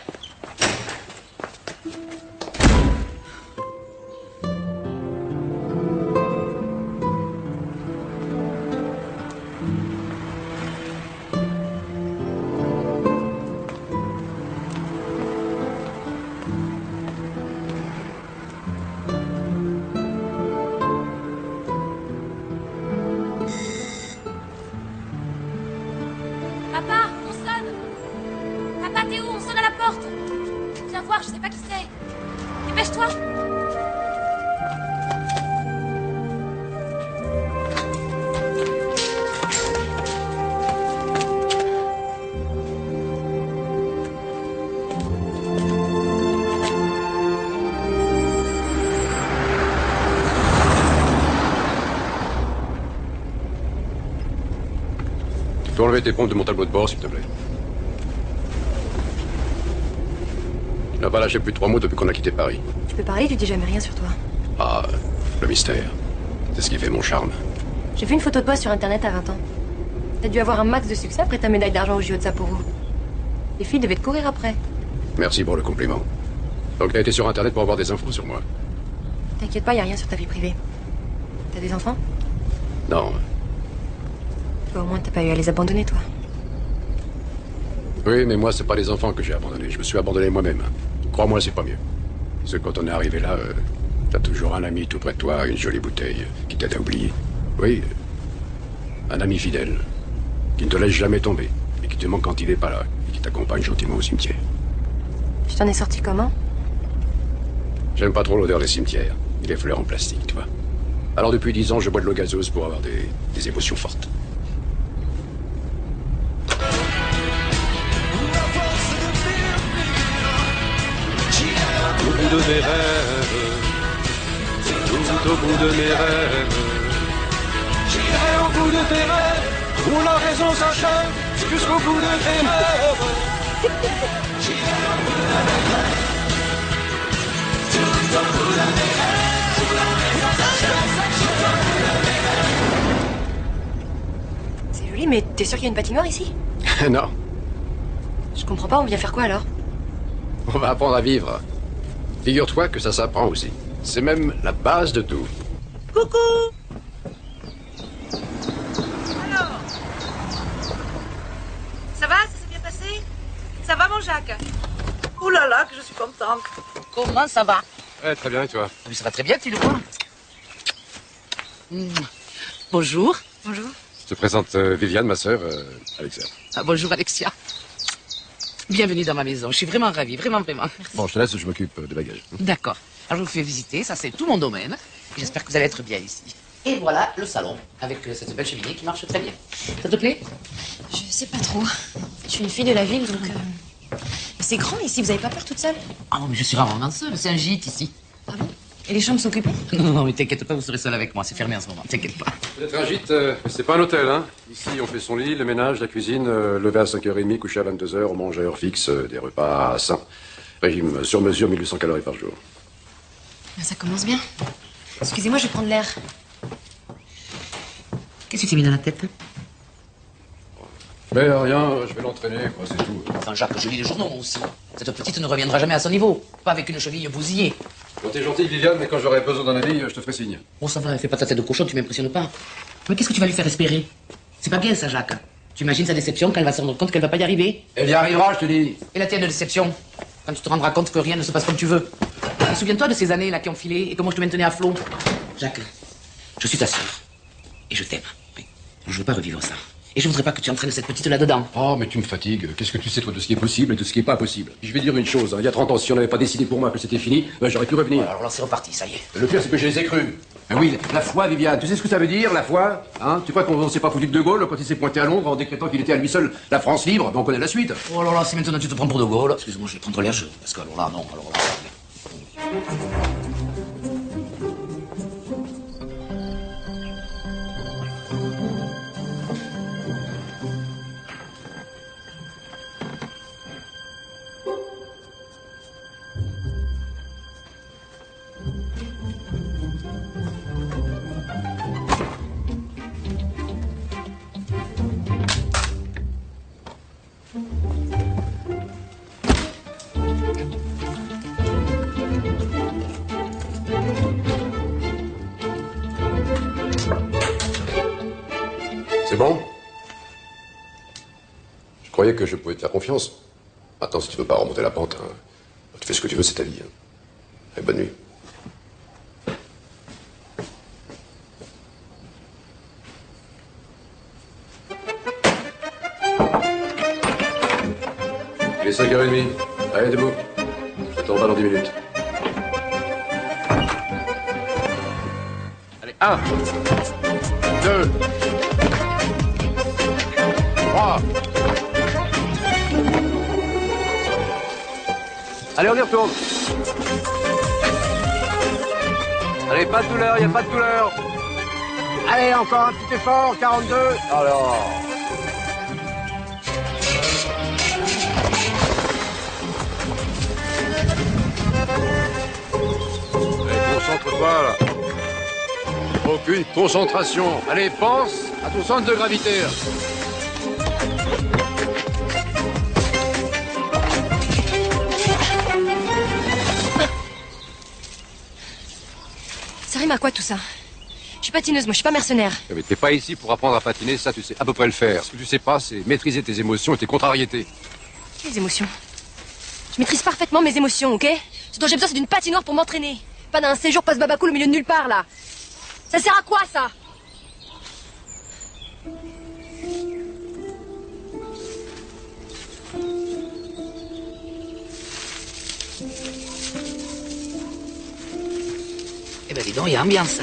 Papa, on sonne. Papa, t'es où? On sonne à la porte. Viens voir, je sais pas qui c'est. Dépêche-toi. Tu peux enlever tes pompes de mon tableau de bord, s'il te plaît. Tu n'as pas lâché plus de 3 mots depuis qu'on a quitté Paris. Tu peux parler, tu dis jamais rien sur toi. Ah, le mystère. C'est ce qui fait mon charme. J'ai vu une photo de toi sur internet à 20 ans. T'as dû avoir un max de succès après ta médaille d'argent au JO de Sapporo. Les filles devaient te courir après. Merci pour le compliment. Donc t'as été sur internet pour avoir des infos sur moi? T'inquiète pas, y a rien sur ta vie privée. T'as des enfants? Non. Toi, au moins, t'as pas eu à les abandonner, toi. Oui, mais moi, c'est pas les enfants que j'ai abandonnés. Je me suis abandonné moi-même. Crois-moi, c'est pas mieux. Parce que quand on est arrivé là, t'as toujours un ami tout près de toi, une jolie bouteille, qui t'aide à oublier. Oui, un ami fidèle, qui ne te laisse jamais tomber, et qui te manque quand il est pas là, et qui t'accompagne gentiment au cimetière. Tu t'en es sorti comment? J'aime pas trop l'odeur des cimetières, et les fleurs en plastique, tu vois. Alors depuis 10 ans, je bois de l'eau gazeuse pour avoir des émotions fortes. Au bout de mes rêves, tout au bout de mes rêves, j'irai au bout de tes rêves, où la raison s'achève, jusqu'au bout de tes rêves. J'irai au bout de mes rêves, tout au bout de mes rêves, où la raison s'achève, jusqu'au bout de mes rêves. C'est joli, mais t'es sûr qu'il y a une patinoire ici? Non, Je comprends pas, on vient faire quoi alors? on va apprendre à vivre. Figure-toi que ça s'apprend aussi. C'est même la base de tout. Coucou. Alors, ça va? Ça s'est bien passé? Ça va, mon Jacques? Ouh là là, que je suis contente. Comment ça va? Ouais, très bien, et toi? Mais ça va très bien, tu le vois. Bonjour. Bonjour. Je te présente Viviane, ma sœur, Alexia. Ah, bonjour, Alexia. Bienvenue dans ma maison. Je suis vraiment ravie, vraiment. Bon, je te laisse, je m'occupe des bagages. D'accord. Alors, je vous fais visiter. Ça, c'est tout mon domaine. J'espère que vous allez être bien ici. Et voilà le salon, avec cette belle cheminée qui marche très bien. Ça te plaît? Je sais pas trop. Je suis une fille de la ville, donc... Mais c'est grand ici, vous avez pas peur toute seule? Ah non, mais je suis rarement seule. C'est un gîte ici. Ah bon? Et les chambres sont occupées? Non, mais t'inquiète pas, vous serez seul avec moi. C'est fermé en ce moment. T'inquiète pas. Peut-être un gîte, mais c'est pas un hôtel, hein. Ici, on fait son lit, le ménage, la cuisine, lever à 5h30, coucher à 22h, on mange à heure fixe, des repas sains. Régime sur mesure, 1800 calories par jour. Ça commence bien. Excusez-moi, je vais prendre l'air. Qu'est-ce que tu t'es mis dans la tête? Mais rien, je vais l'entraîner, quoi, c'est tout. Enfin, Jacques, je lis les journaux, moi aussi. Cette petite ne reviendra jamais à son niveau. Pas avec une cheville bousillée. Bon, t'es gentille, Viviane, mais quand j'aurai besoin d'un avis, je te ferai signe. Oh, ça va, fais pas ta tête de cochon, tu m'impressionnes pas. Mais qu'est-ce que tu vas lui faire espérer? C'est pas bien, ça, Jacques. Tu imagines sa déception quand elle va se rendre compte qu'elle va pas y arriver? Elle y arrivera, je te dis. Et la tienne de déception? Quand tu te rendras compte que rien ne se passe comme tu veux. Et souviens-toi de ces années-là qui ont filé et comment je te maintenais à flot. Jacques, je suis ta sœur. Et je t'aime. Oui. Je veux pas revivre ça. Et je voudrais pas que tu entraînes cette petite là-dedans. Oh, mais tu me fatigues. Qu'est-ce que tu sais, toi, de ce qui est possible et de ce qui est pas possible? Je vais dire une chose, hein. Il y a 30 ans, si on n'avait pas décidé pour moi que c'était fini, ben, j'aurais pu revenir. Alors là, c'est reparti, ça y est. Le pire, c'est que je les ai crus. Ben oui, la foi, Viviane. Tu sais ce que ça veut dire, la foi? Hein? Tu crois qu'on s'est pas foutu de Gaulle quand il s'est pointé à Londres en décrétant qu'il était à lui seul la France libre? Ben, on connaît la suite. Oh là là, si maintenant tu te prends pour De Gaulle. Excuse-moi, je vais prendre l'air, parce que alors là, non, alors là... C'est bon? Je croyais que je pouvais te faire confiance. Maintenant, si tu veux pas remonter la pente, hein, tu fais ce que tu veux, c'est ta vie. Hein. Allez, bonne nuit. Il est 5h30. Allez, debout. Je t'attends pas dans 10 minutes. Allez, 1, 2, 3. Allez, on y retourne. Allez, pas de douleur, y a pas de douleur. Allez, encore un petit effort, 42. Alors. concentre-toi, là. Aucune concentration. Allez, pense à ton centre de gravité, là. Ça rime à quoi tout ça? Je suis patineuse, moi je suis pas mercenaire. Mais t'es pas ici pour apprendre à patiner, ça tu sais à peu près le faire. Ce que tu sais pas, c'est maîtriser tes émotions et tes contrariétés. Les émotions. Je maîtrise parfaitement mes émotions, ok? Ce dont j'ai besoin c'est d'une patinoire pour m'entraîner. Pas d'un séjour passe-babacool au milieu de nulle part là. Ça sert à quoi ça? Eh ben dis donc, il y a ambiance.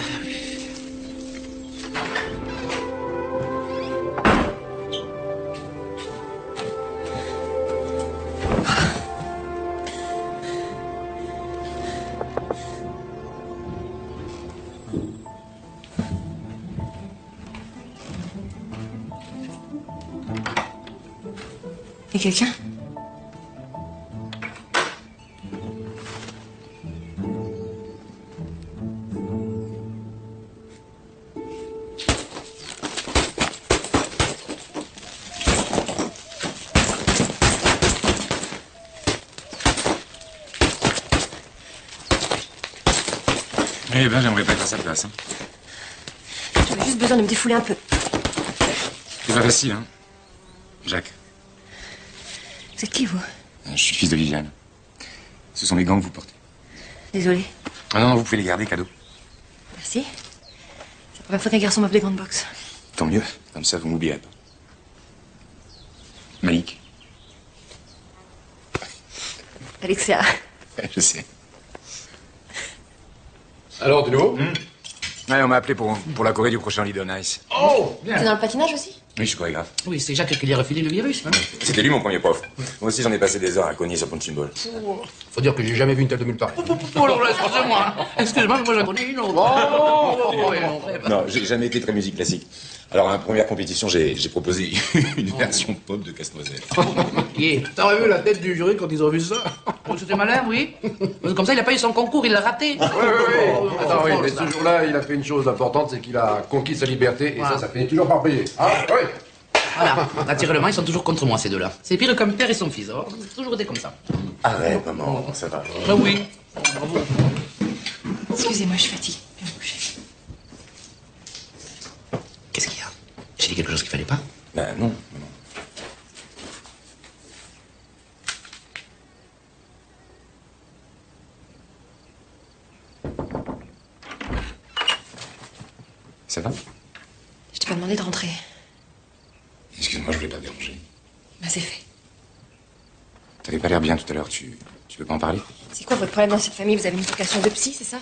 Et quelqu'un? Eh ben, j'aimerais pas être à sa place. Hein. J'avais juste besoin de me défouler un peu. C'est pas facile, hein, Jacques. Vous êtes qui, vous? Je suis fils de Viviane. Ce sont les gants que vous portez. Désolée. Ah non, vous pouvez les garder, cadeau. Merci. C'est la première fois qu'un garçon m'offre des grandes boxes. Tant mieux, comme ça vous m'oublierez pas. Malik. Alexia. Je sais. Alors, de nouveau Ouais, on m'a appelé pour la Corée du prochain Lead on Ice. Oh, bien. T'es dans le patinage aussi? Oui, je suis chorégraphe. Oui, c'est Jacques qui lui a refilé le virus. Hein. C'était lui mon premier prof. Moi aussi j'en ai passé des heures à cogner sur Punching Ball. Faut dire que j'ai jamais vu une telle de nulle part. Oh là là, excusez-moi. Excusez-moi, moi j'en connais une autre. Non, j'ai jamais été très musique classique. Alors, à ma première compétition, j'ai proposé une version pop de Casse-Noisette. T'aurais vu la tête du jury quand ils ont vu ça? C'était malin, oui. Comme ça, il a pas eu son concours, il l'a raté. Oui. Attends, oui, mais ce jour-là, il a fait une chose importante, c'est qu'il a conquis sa liberté, et ça finit toujours par payer. Ah, oui. Voilà, naturellement, ils sont toujours contre moi, ces deux-là. C'est pire comme père et son fils. Alors, c'est toujours été comme ça. Arrête, maman, ça va. Ah oui. Bravo. Excusez-moi, je suis fatiguée. Je vais me coucher. Qu'est-ce qu'il y a? J'ai dit quelque chose qu'il fallait pas? Ben non, non. Ça va? Je t'ai pas demandé de rentrer. Excuse-moi, je voulais pas te déranger. Bah c'est fait. T'avais pas l'air bien tout à l'heure, tu veux pas en parler? C'est quoi votre problème dans cette famille? Vous avez une vocation de psy, c'est ça?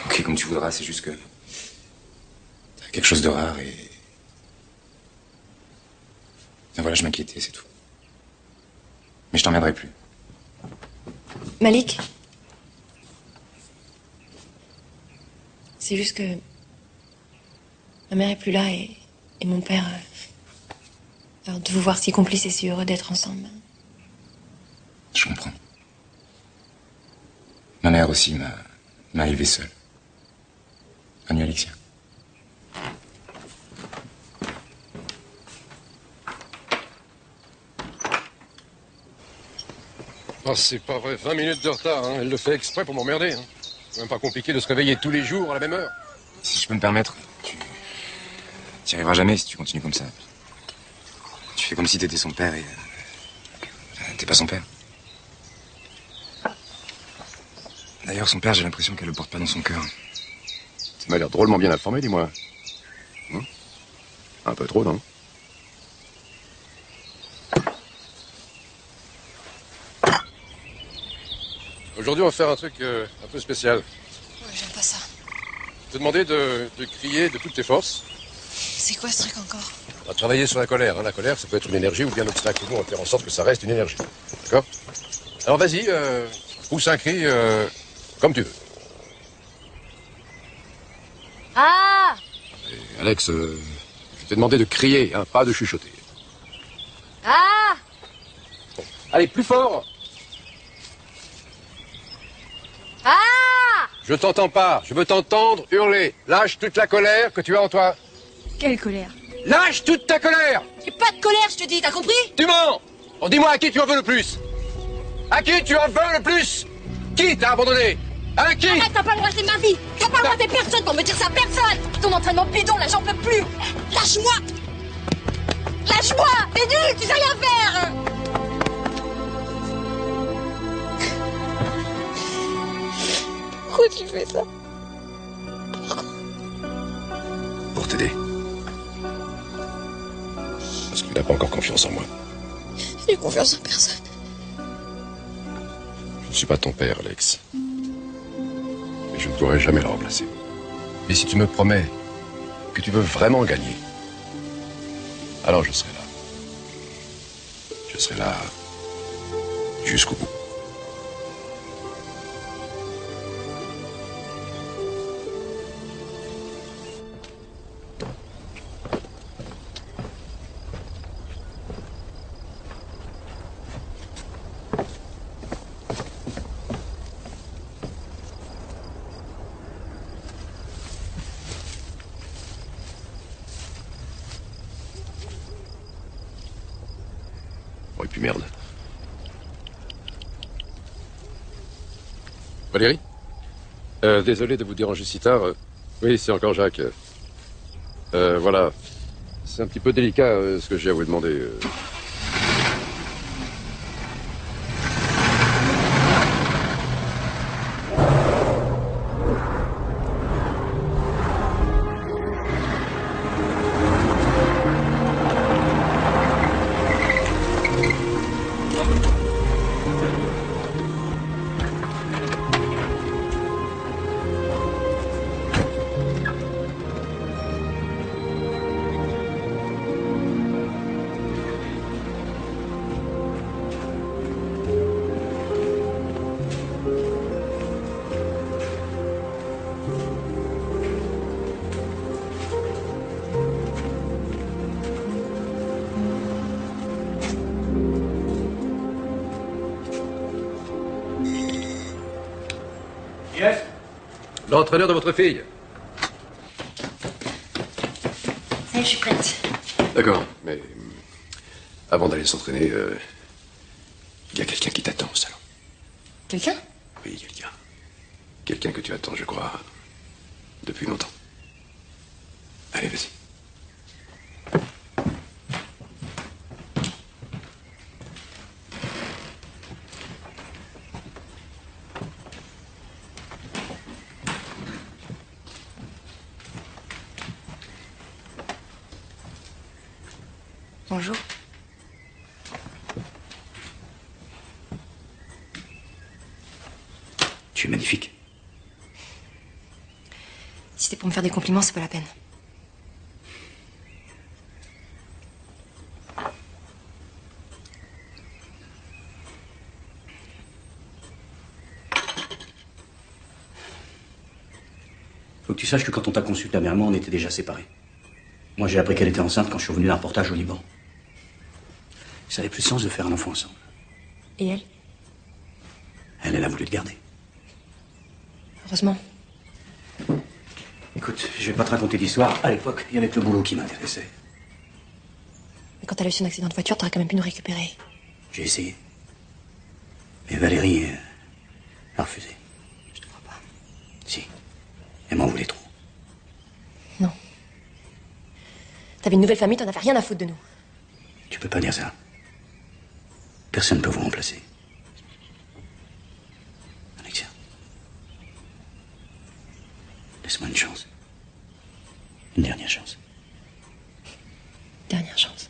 Ok, comme tu voudras, c'est juste que... t'as quelque chose de rare et... Et voilà, je m'inquiétais, c'est tout. Mais je t'emmerderai plus. Malik? C'est juste que... ma mère est plus là et mon père... alors de vous voir si complices et si heureux d'être ensemble. Je comprends. Ma mère aussi m'a élevé seule. Bonne nuit, Alexia. Oh, c'est pas vrai, 20 minutes de retard, hein. Elle le fait exprès pour m'emmerder. Hein. C'est même pas compliqué de se réveiller tous les jours à la même heure. Si je peux me permettre, tu n'y arriveras jamais si tu continues comme ça. Tu fais comme si t'étais son père et... t'es pas son père. D'ailleurs, son père, j'ai l'impression qu'elle le porte pas dans son cœur. Ça m'a l'air drôlement bien informé, dis-moi. Un peu trop, non? Aujourd'hui, on va faire un truc un peu spécial. Ouais, j'aime pas ça. Te demander de crier de toutes tes forces. C'est quoi ce truc encore? On va travailler sur la colère. Hein. La colère, ça peut être une énergie ou bien un obstacle. Nous, on va faire en sorte que ça reste une énergie. D'accord? Alors vas-y, pousse un cri comme tu veux. Ah! Et Alex, je t'ai demandé de crier, hein, pas de chuchoter. Ah! Allez, plus fort! Ah! Je t'entends pas. Je veux t'entendre hurler. Lâche toute la colère que tu as en toi. Quelle colère? Lâche toute ta colère! J'ai pas de colère, je te dis, t'as compris? Tu mens! Oh, dis-moi à qui tu en veux le plus? À qui tu en veux le plus? Qui t'a abandonné? À qui? Arrête, t'as pas le droit, c'est ma vie! T'as pas le droit, t'es personne pour me dire ça, personne! Ton entraînement bidon, là, j'en peux plus! Lâche-moi! Lâche-moi! T'es nul, tu sais rien faire! Pourquoi tu fais ça? Pour t'aider. Parce que tu n'as pas encore confiance en moi. J'ai confiance en personne. Je ne suis pas ton père, Alex. Et je ne pourrai jamais le remplacer. Mais si tu me promets que tu veux vraiment gagner, alors je serai là. Je serai là jusqu'au bout. Oh, et puis merde. Valérie? Désolé de vous déranger si tard. Oui, c'est encore Jacques. Voilà. C'est un petit peu délicat ce que j'ai à vous demander. Yes. L'entraîneur de votre fille. Ça y est, je suis prête. D'accord, mais avant d'aller s'entraîner, il y a quelqu'un qui t'attend au salon. Quelqu'un? Oui, quelqu'un. Quelqu'un que tu attends, je crois, depuis longtemps. Allez, vas-y. Bonjour. Tu es magnifique. Si c'était pour me faire des compliments, c'est pas la peine. Faut que tu saches que quand on t'a conçu, ta mère et moi, on était déjà séparés. Moi, j'ai appris qu'elle était enceinte quand je suis revenu d'un reportage au Liban. Ça n'avait plus de sens de faire un enfant ensemble. Et elle? Elle a voulu te garder. Heureusement. Écoute, je vais pas te raconter d'histoire. À l'époque, il y avait que le boulot qui m'intéressait. Mais quand t'as eu un accident de voiture, t'aurais quand même pu nous récupérer. J'ai essayé. Mais Valérie a refusé. Je te crois pas. Si. Elle m'en voulait trop. Non. T'avais une nouvelle famille, t'en avais rien à foutre de nous. Tu peux pas dire ça. Personne ne peut vous remplacer. Alexia. Laisse-moi une chance. Une dernière chance. Dernière chance.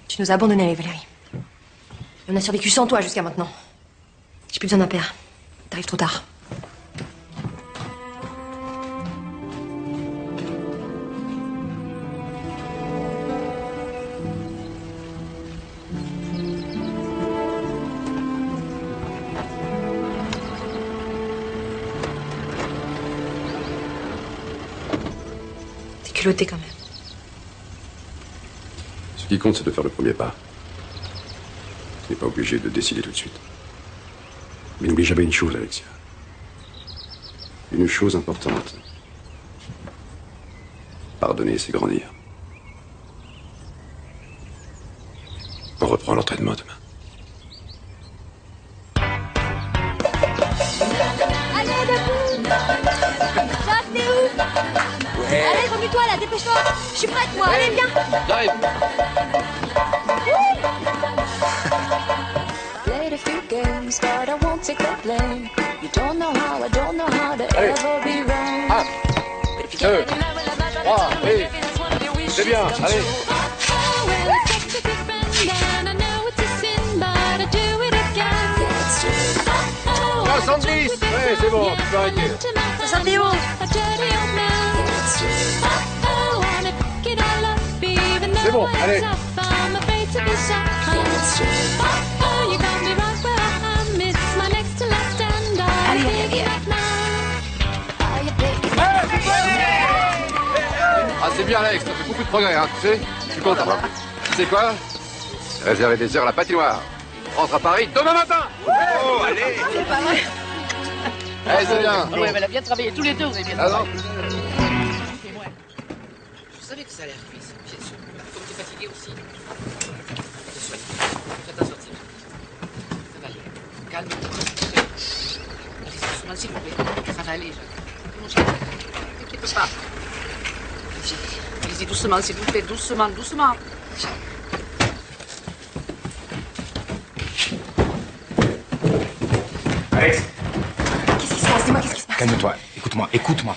Tu nous as abandonnés avec Valérie. Et on a survécu sans toi jusqu'à maintenant. J'ai plus besoin d'un père. T'arrives trop tard. T'es culotté quand même. Ce qui compte, c'est de faire le premier pas. Tu n'es pas obligé de décider tout de suite. Mais n'oublie jamais une chose, Alexia. Une chose importante. Pardonner, c'est grandir. On reprend l'entraînement demain. Allez, debout. Jacques, t'es où? Ouais. Allez, remue-toi là, dépêche-toi. Je suis prête, moi. Allez, viens. J'arrive. Played a few games, but I won't take the blame. You don't know how, I don't know how to ever be wrong. 1, 2, 3, oui. C'est bien, allez. 70, ouais, c'est bon, tu peux arrêter. 71. C'est bon, allez. Ah, c'est bien, Alex, t'as fait beaucoup de progrès, hein, tu sais. Je suis content. Tu sais quoi? Réserver des heures à la patinoire. On rentre à Paris demain matin. Oh, allez. C'est pas vrai. Allez, c'est bien. Ouais, mais elle a bien travaillé, tous les deux, vous avez bien Ah non. travaillé. Je savais que ça allait arriver, ça, bien sûr. Comme tu es fatigué aussi. Te soigne. Fais t'en sortir. Ça va aller. Calme-toi. Allez, doucement, s'il vous plaît. Ça va aller, Jacques. Mon chéri, ne t'inquiète pas. Allez-y, doucement, s'il vous plaît. Doucement, doucement. Alex, Qu'est-ce qui se passe? Dis-moi, qu'est-ce qui se passe? calme-toi. Écoute-moi, écoute-moi.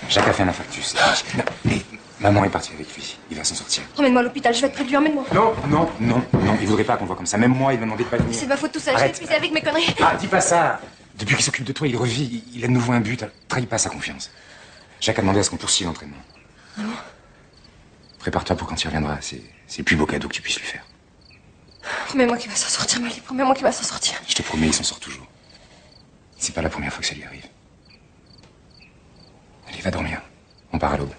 Jacques a fait un infarctus. Non, mais maman est partie avec lui. Il va s'en sortir. Emmène-moi à l'hôpital, je vais être près de lui, emmène-moi. Non, non, non, non. Il voudrait pas qu'on voit comme ça. Même moi, il m'a demandé de pas venir. C'est de ma faute tout ça, je vais Arrête. t'épuiser avec mes conneries. Ah, dis pas ça. Depuis qu'il s'occupe de toi, il revit. Il a de nouveau un but. Trahis pas sa confiance. Jacques a demandé à ce qu'on poursuive l'entraînement. Ah bon? Prépare-toi pour quand il reviendra. C'est le plus beau cadeau que tu puisses lui faire. Promets-moi qu'il va s'en sortir, Molly. Promets-moi qu'il va s'en sortir. Je te promets, il s'en sort toujours. C'est pas la première fois que ça lui arrive. Allez, va dormir. On part à l'aube.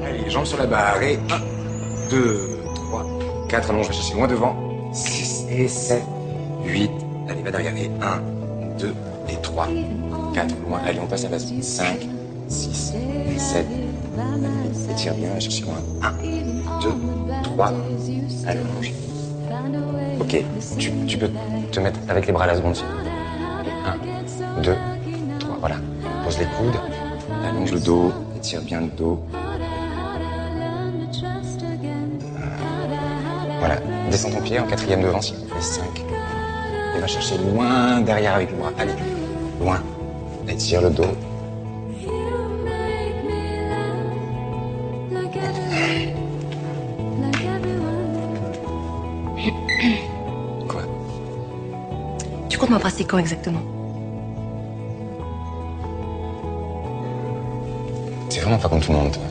Allez, jambes sur la barre et 1, 2, 3, 4, allons, je vais chercher loin devant. 6 et 7, 8. Allez, va derrière. Et 1, 2 et 3, 4, loin. Allez, on passe à base. 5, 6, 7. Étire bien, va chercher loin. 1, 2, 3. Allez, on bouge. Ok, tu peux te mettre avec les bras à la seconde. 1, 2, 3. Voilà. Pose les coudes. Allonge le dos. Étire bien le dos. Voilà. Descends ton pied en quatrième devant, s'il te plaît. 5. Et va chercher loin derrière avec le bras. Allez, loin. Étire le dos. Quoi? Tu comptes m'embrasser quand exactement? C'est vraiment pas comme tout le monde, toi.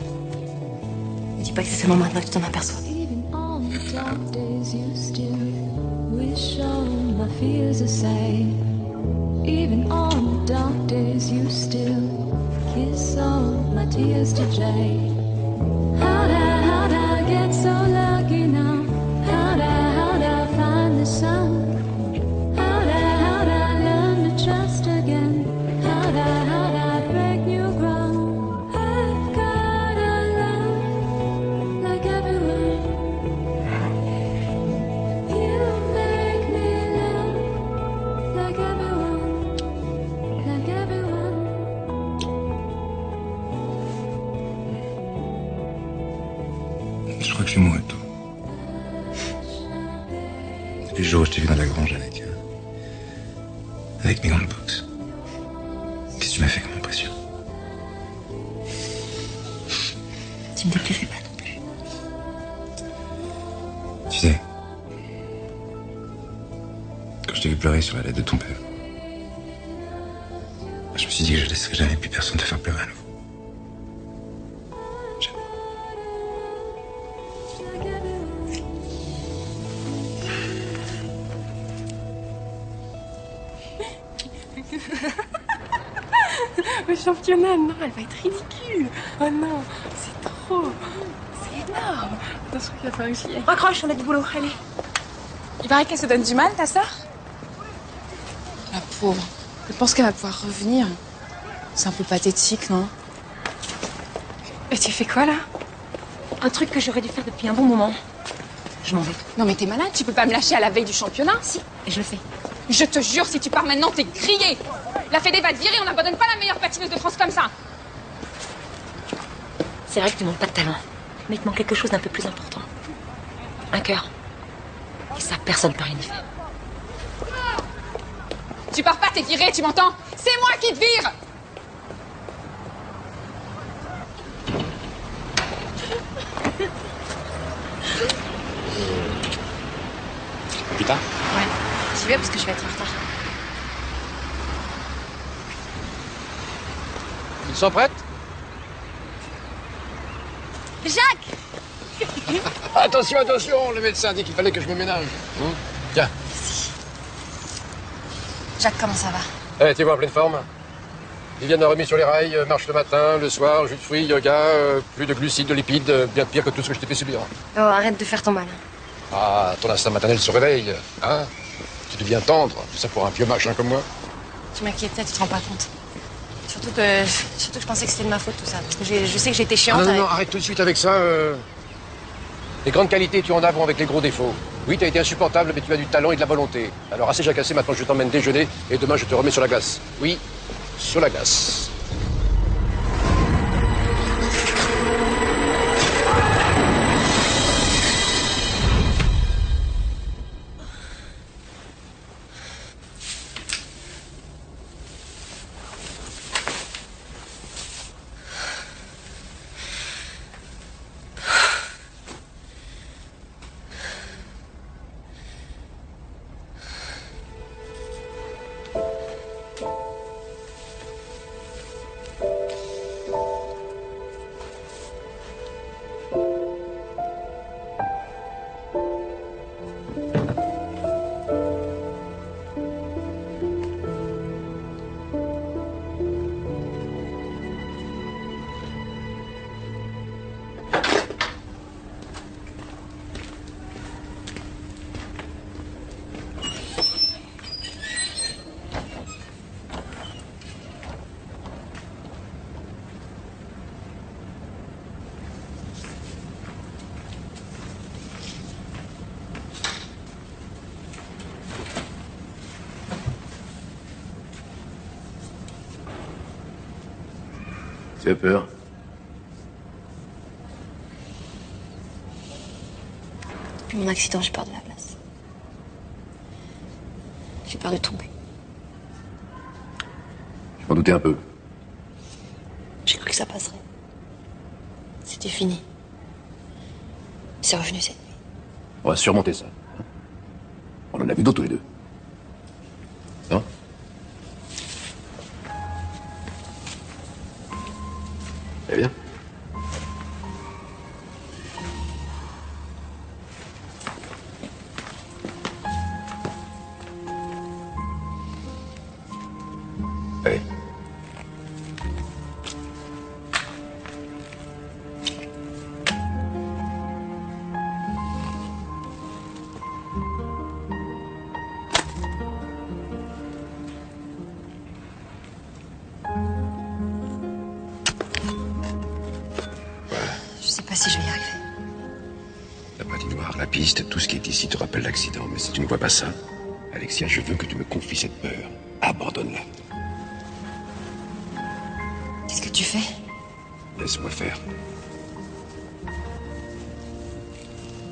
Ne dis pas que c'est seulement maintenant que tu t'en aperçois. Dark days you still wish all my fears aside. Even on the dark days you still kiss all my tears to dry. How'd I get so lucky now? How'd I find the sun? How'd I learn to trust again? How'd I break new ground? I've got a love like everyone. You make me love like everyone, like everyone. Je crois que je suis amoureux de toi. Depuis le jour où je t'ai vu dans la grange avec mes gants de boxe. Qu'est-ce que tu m'as fait comme impression? Tu me déplaisais pas non plus. Tu sais, quand je t'ai vu pleurer sur la lettre de ton père, je me suis dit que je laisserai jamais plus personne te faire pleurer à nouveau. Au championnat, non, elle va être ridicule. Oh non, c'est trop. C'est énorme. Attention, il va falloir que j'y aille. Raccroche, on a du boulot, allez. Il paraît qu'elle se donne du mal, ta sœur? La pauvre. Je pense qu'elle va pouvoir revenir. C'est un peu pathétique, non? Et tu fais quoi, là? Un truc que j'aurais dû faire depuis un bon moment. Je m'en vais. Non, mais t'es malade, tu peux pas me lâcher à la veille du championnat? Si, et je le fais. Je te jure, si tu pars maintenant, t'es grillé. La Fédé va te virer, on n'abandonne pas la meilleure patineuse de France comme ça. C'est vrai que tu manques pas de talent. Mais il te manque quelque chose d'un peu plus important. Un cœur. Et ça, personne ne peut rien y faire. Tu pars pas, t'es viré, tu m'entends? C'est moi qui te vire. Plus tard? Ouais. J'y vais parce que je vais être en retard. Ils sont prêtes? Jacques! Attention, attention, le médecin dit qu'il fallait que je me ménage. Tiens. Jacques, comment ça va? Eh, t'es en pleine forme? Viviane a remis sur les rails, marche le matin, le soir, jus de fruits, yoga, plus de glucides, de lipides, bien pire que tout ce que je t'ai fait subir. Oh, arrête de faire ton mal. Ah, ton instinct maternel se réveille, hein? Tu deviens tendre, tout ça pour un vieux machin comme moi. Tu m'inquiétais, tu te rends pas compte. Surtout que je pensais que c'était de ma faute tout ça. Parce que je sais que j'ai été chiante. Non, arrête tout de suite avec ça. Les grandes qualités, tu en as avec les gros défauts. Oui, t'as été insupportable, mais tu as du talent et de la volonté. Alors assez jacassé, maintenant je t'emmène déjeuner et demain je te remets sur la glace. Oui, sur la glace. Tu as peur? Depuis mon accident, j'ai peur de la place. J'ai peur de tomber. Je m'en doutais un peu. J'ai cru que ça passerait. C'était fini. C'est revenu cette nuit. On va surmonter ça. On en a vu d'autres tous les deux. Non? Eh bien. Allez. Je sais pas si je vais y arriver. La patinoire, la piste, tout ce qui est ici te rappelle l'accident. Mais si tu ne vois pas ça, Alexia, je veux que tu me confies cette peur. Abandonne-la. Qu'est-ce que tu fais? Laisse-moi faire.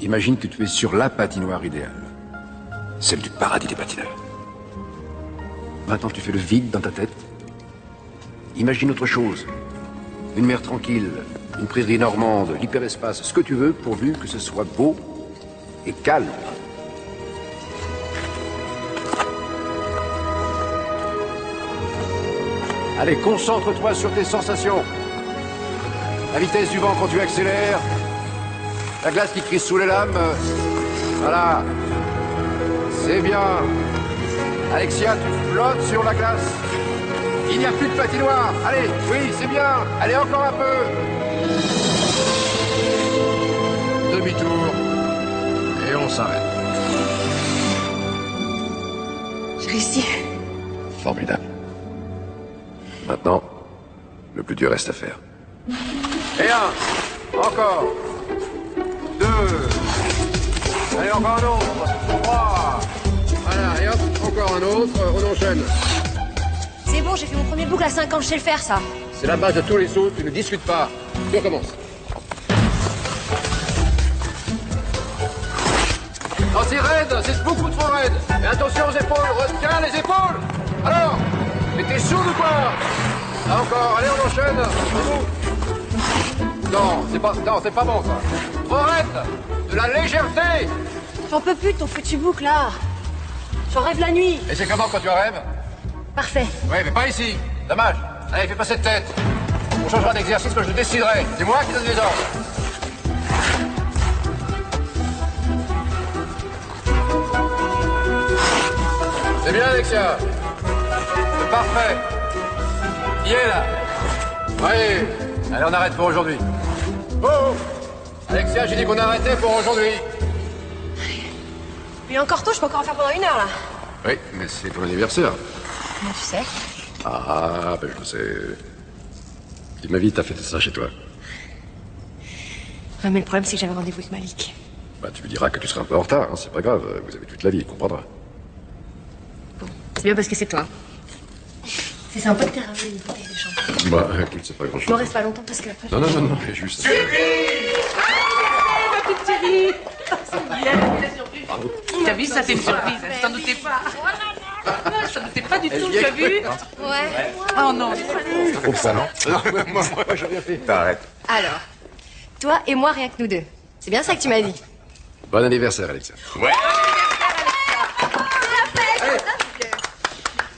Imagine que tu es sur la patinoire idéale. Celle du paradis des patineurs. Maintenant, tu fais le vide dans ta tête. Imagine autre chose. Une mer tranquille, une prairie normande, l'hyperespace, ce que tu veux, pourvu que ce soit beau et calme. Allez, concentre-toi sur tes sensations. La vitesse du vent quand tu accélères. La glace qui crie sous les lames. Voilà. C'est bien. Alexia, tu flottes sur la glace. Il n'y a plus de patinoire. Allez, oui, c'est bien. Allez, encore un peu. Demi-tour. Et on s'arrête. J'ai réussi. Formidable. Maintenant, le plus dur reste à faire. Et un. Encore. 2. Allez, encore un autre. 3. Voilà, et hop, encore un autre. On enchaîne. C'est bon, j'ai fait mon premier boucle à 5 ans, je sais le faire, ça. C'est la base de tous les sauts, tu ne discutes pas. Tu recommences. Oh, c'est raide, c'est beaucoup trop raide. Et attention aux épaules, retiens les épaules. Alors, mais t'es sourd ou quoi? Ah, encore, allez, on enchaîne. Non, c'est pas bon, ça. Trop raide, de la légèreté. J'en peux plus de ton foutu boucle, là. J'en rêve la nuit. Et c'est comment quand tu en rêves? Parfait. Oui, mais pas ici. Dommage. Allez, fais pas cette tête. On changera d'exercice quand je le déciderai. C'est moi qui donne les ordres. C'est bien, Alexia. C'est parfait. Qui est là? Oui. Allez, on arrête pour aujourd'hui. Oh, oh. Alexia, j'ai dit qu'on arrêtait pour aujourd'hui. Il est encore tôt, je peux encore en faire pendant 1 heure, là. Oui, mais c'est ton anniversaire. Comment tu sais? Ah, ben je le sais. Tu m'invites, t'as fait ça chez toi. Ouais, mais le problème, c'est que j'avais rendez-vous avec Malik. Bah, tu lui diras que tu seras un peu en retard, hein, c'est pas grave. Vous avez toute la vie, il comprendra. C'est bien parce que c'est toi. C'est sympa de te ramener une bouteille de champagne. Bah, écoute, c'est pas Je grand-chose. m'en reste pas longtemps parce que après... Non, mais juste... Ma petite chérie. C'est bien, la surprise. T'as vu, ça c'est une surprise, je t'en doutais pas. Je t'en doutais pas du tout, tu as vu? Ouais. Oh non. C'est trop ça, non? Non, moi, j'ai rien fait. T'arrêtes. Alors, toi et moi, rien que nous deux. C'est bien ça que tu m'as dit. Bon anniversaire, Alexia. Ouais.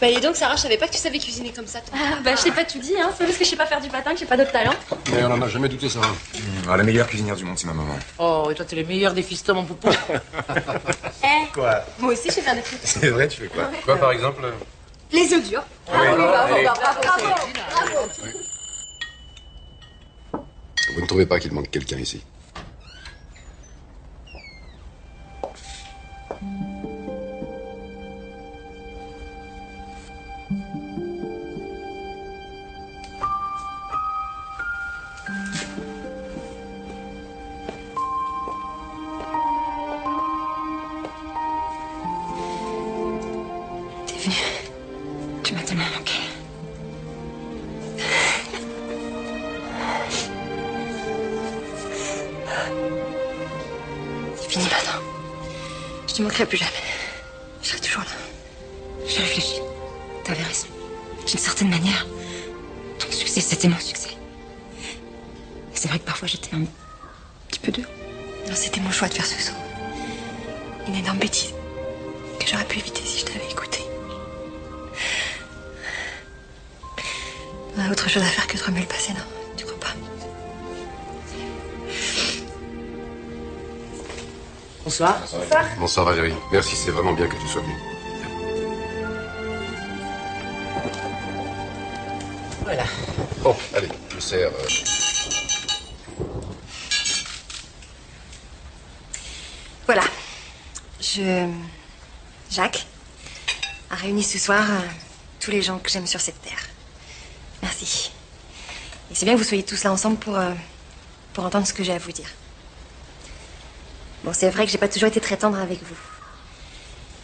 Bah dis donc, Sarah, je savais pas que tu savais cuisiner comme ça, toi. Bah, je t'ai pas tout dit, hein. C'est parce que je sais pas faire du patin que j'ai pas d'autre talent. Mais on en a jamais douté, Sarah. Ah, la meilleure cuisinière du monde, c'est ma maman. Oh, et toi, t'es le meilleur des fistons, mon poupou. Quoi? Moi aussi, je sais faire des trucs. C'est vrai, tu fais quoi? Quoi, par exemple? Les œufs durs. Oui, bravo. Vous ne trouvez pas qu'il manque quelqu'un ici? T'es venu. Tu m'as tellement manqué. C'est fini maintenant. Je te manquerai plus jamais. Je serai toujours là. J'ai réfléchi. T'avais raison. D'une certaine manière, ton succès, c'était mon succès. Et c'est vrai que parfois j'étais un petit peu dure. Non, c'était mon choix de faire ce saut. Une énorme bêtise que j'aurais pu éviter si je t'avais écouté. On a autre chose à faire que de remuer le passé, non? Tu crois pas? Bonsoir. Bonsoir, Valérie. Merci, c'est vraiment bien que tu sois venue. Voilà. Bon, allez, je sers. Voilà. Jacques a réuni ce soir tous les gens que j'aime sur cette terre. Merci. Et c'est bien que vous soyez tous là ensemble pour entendre ce que j'ai à vous dire. Bon, c'est vrai que j'ai pas toujours été très tendre avec vous.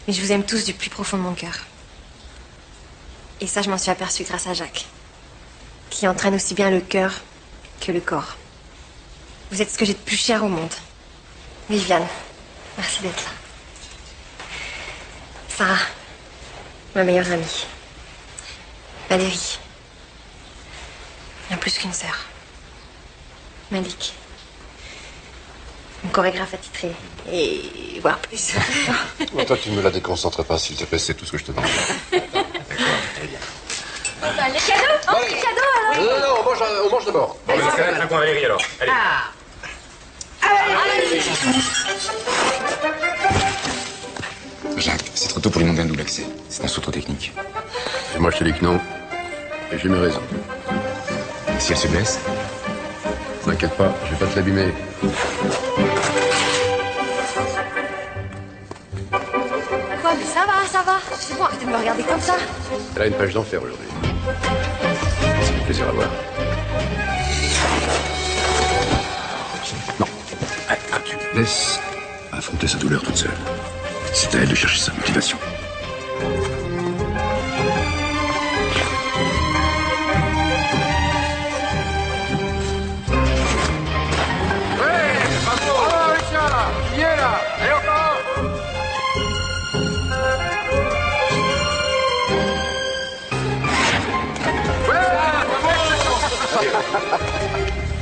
Mais je vous aime tous du plus profond de mon cœur. Et ça, je m'en suis aperçue grâce à Jacques, qui entraîne aussi bien le cœur que le corps. Vous êtes ce que j'ai de plus cher au monde. Viviane, merci d'être là. Sarah, ma meilleure amie. Valérie, bien plus qu'une sœur. Malik, mon chorégraphe attitré. Et voire plus. Bon, toi, tu ne me la déconcentres pas, s'il te plaît, c'est tout ce que je te demande. Les cadeaux? Oh, les cadeaux alors? Non, on mange d'abord. Bon, mais dans ce cas-là, un coin Valérie alors. Allez. Allez. Jacques, c'est trop tôt pour lui demander un double accès. C'est un saut trop technique. Et moi, je te dis que non. Et j'ai mes raisons. Si elle se blesse? T'inquiète pas, je vais pas te l'abîmer. Quoi, mais ça va. C'est bon, arrêtez de me regarder comme ça. Elle a une page d'enfer aujourd'hui. C'est un plaisir à voir. Non. Tu laisses affronter sa douleur toute seule. C'est à elle de chercher sa motivation.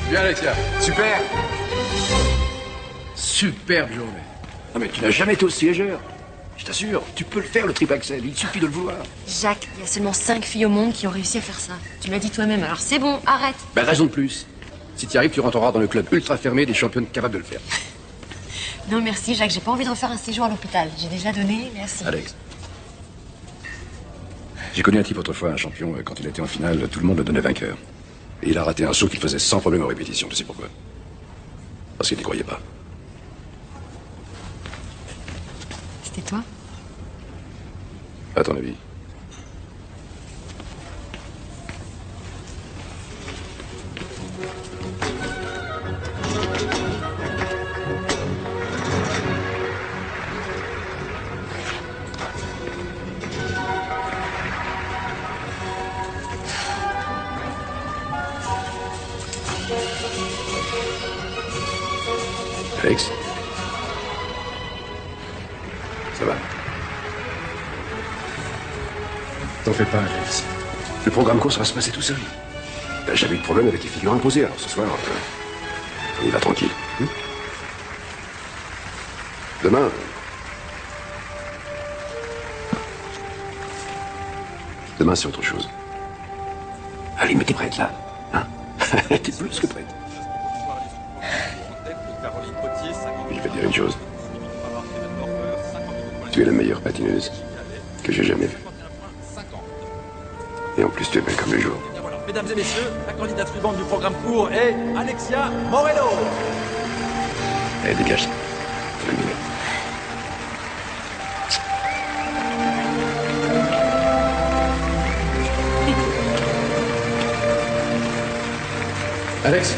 Bien, Alexia. Super. Superbe journée. Non mais tu n'as jamais été aussi légère. Je t'assure, tu peux le faire le triple axel, il suffit de le vouloir. Jacques, il y a seulement 5 filles au monde qui ont réussi à faire ça. Tu me l'as dit toi-même, alors c'est bon, arrête. Ben raison de plus. Si tu y arrives, tu rentreras dans le club ultra fermé des championnes capables de le faire. Non merci Jacques, j'ai pas envie de refaire un séjour à l'hôpital. J'ai déjà donné, merci. Alex. J'ai connu un type autrefois, un champion, quand il était en finale, tout le monde le donnait vainqueur. Et il a raté un saut qu'il faisait sans problème en répétition, tu sais pourquoi? Parce qu'il n'y croyait pas. C'était toi? À ton avis? Alex? Ça va? T'en fais pas, Alex. Le programme court, ça va se passer tout seul. T'as jamais eu de problème avec les figurants imposés, alors ce soir, on y va tranquille. Demain... Demain, c'est autre chose. Allez, mais t'es prête, là? Hein? T'es plus que prête. Je vais te dire une chose. Tu es la meilleure patineuse que j'ai jamais vue. Et en plus, tu es belle comme le jour. Mesdames et messieurs, la candidate suivante du programme court est Alexia Moreno. Allez, dégage. C'est le milieu. Alex?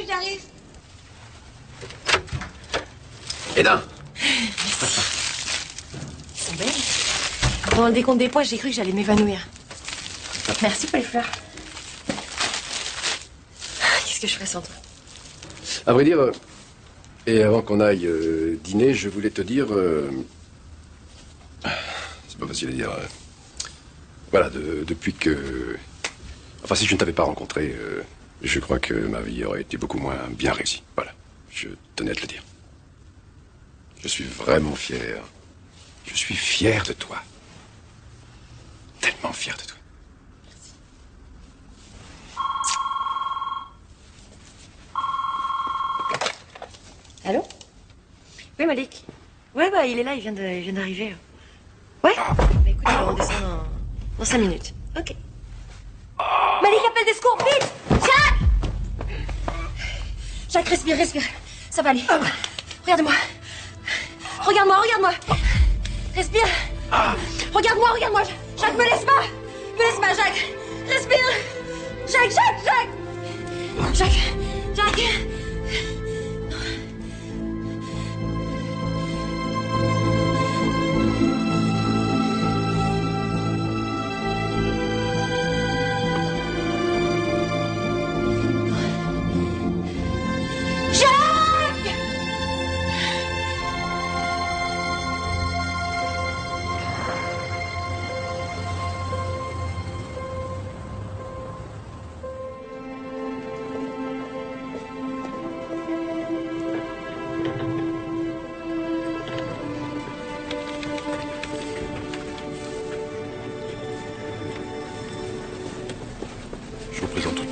J'arrive. Eda. Ils sont belles. Pendant le décompte des poids, j'ai cru que j'allais m'évanouir. Merci pour les fleurs. Qu'est-ce que je ferais sans toi? À vrai dire, et avant qu'on aille dîner, je voulais te dire... c'est pas facile à dire. Voilà, depuis que... Enfin, si je ne t'avais pas rencontré, je crois que ma vie aurait été beaucoup moins bien réussie. Voilà, je tenais à te le dire. Je suis vraiment fier. Je suis fier de toi. Tellement fier de toi. Allô? Oui, Malik. Ouais, bah, il est là, il vient d'arriver. Ouais? Bah, écoute, on descend dans 5 minutes. Ok. Malik, appelle des secours, vite! Jacques! Jacques, respire. Ça va aller. Regarde-moi. Regarde-moi. Respire. Regarde-moi. Jacques, me laisse pas, Jacques. Respire. Jacques.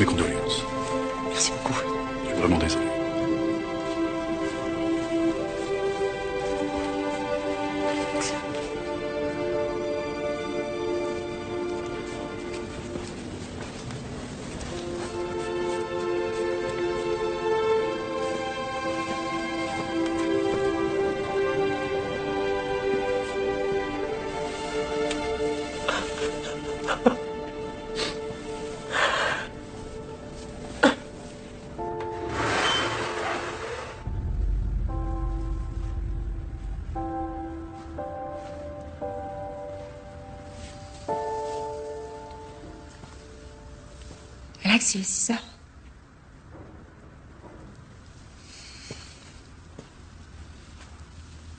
Mes condoléances. Merci beaucoup. Je suis vraiment désolé. Alex, il est 6 heures.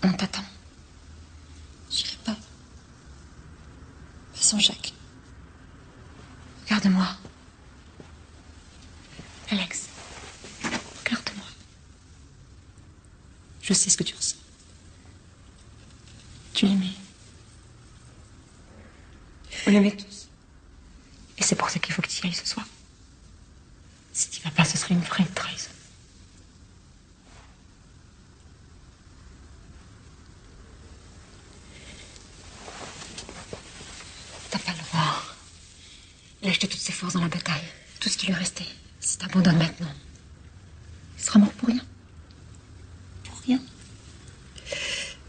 On t'attend. J'irai pas. Pas sans Jacques. Regarde-moi. Alex, regarde-moi. Je sais ce que tu ressens. Tu l'aimais. On l'aimait tous. Et c'est pour ça qu'il faut que tu y ailles ce soir. Si tu vas pas, ce serait une vraie trahison. T'as pas le droit. Il a jeté toutes ses forces dans la bataille. Tout ce qui lui restait. Si t'abandonnes maintenant, il sera mort pour rien.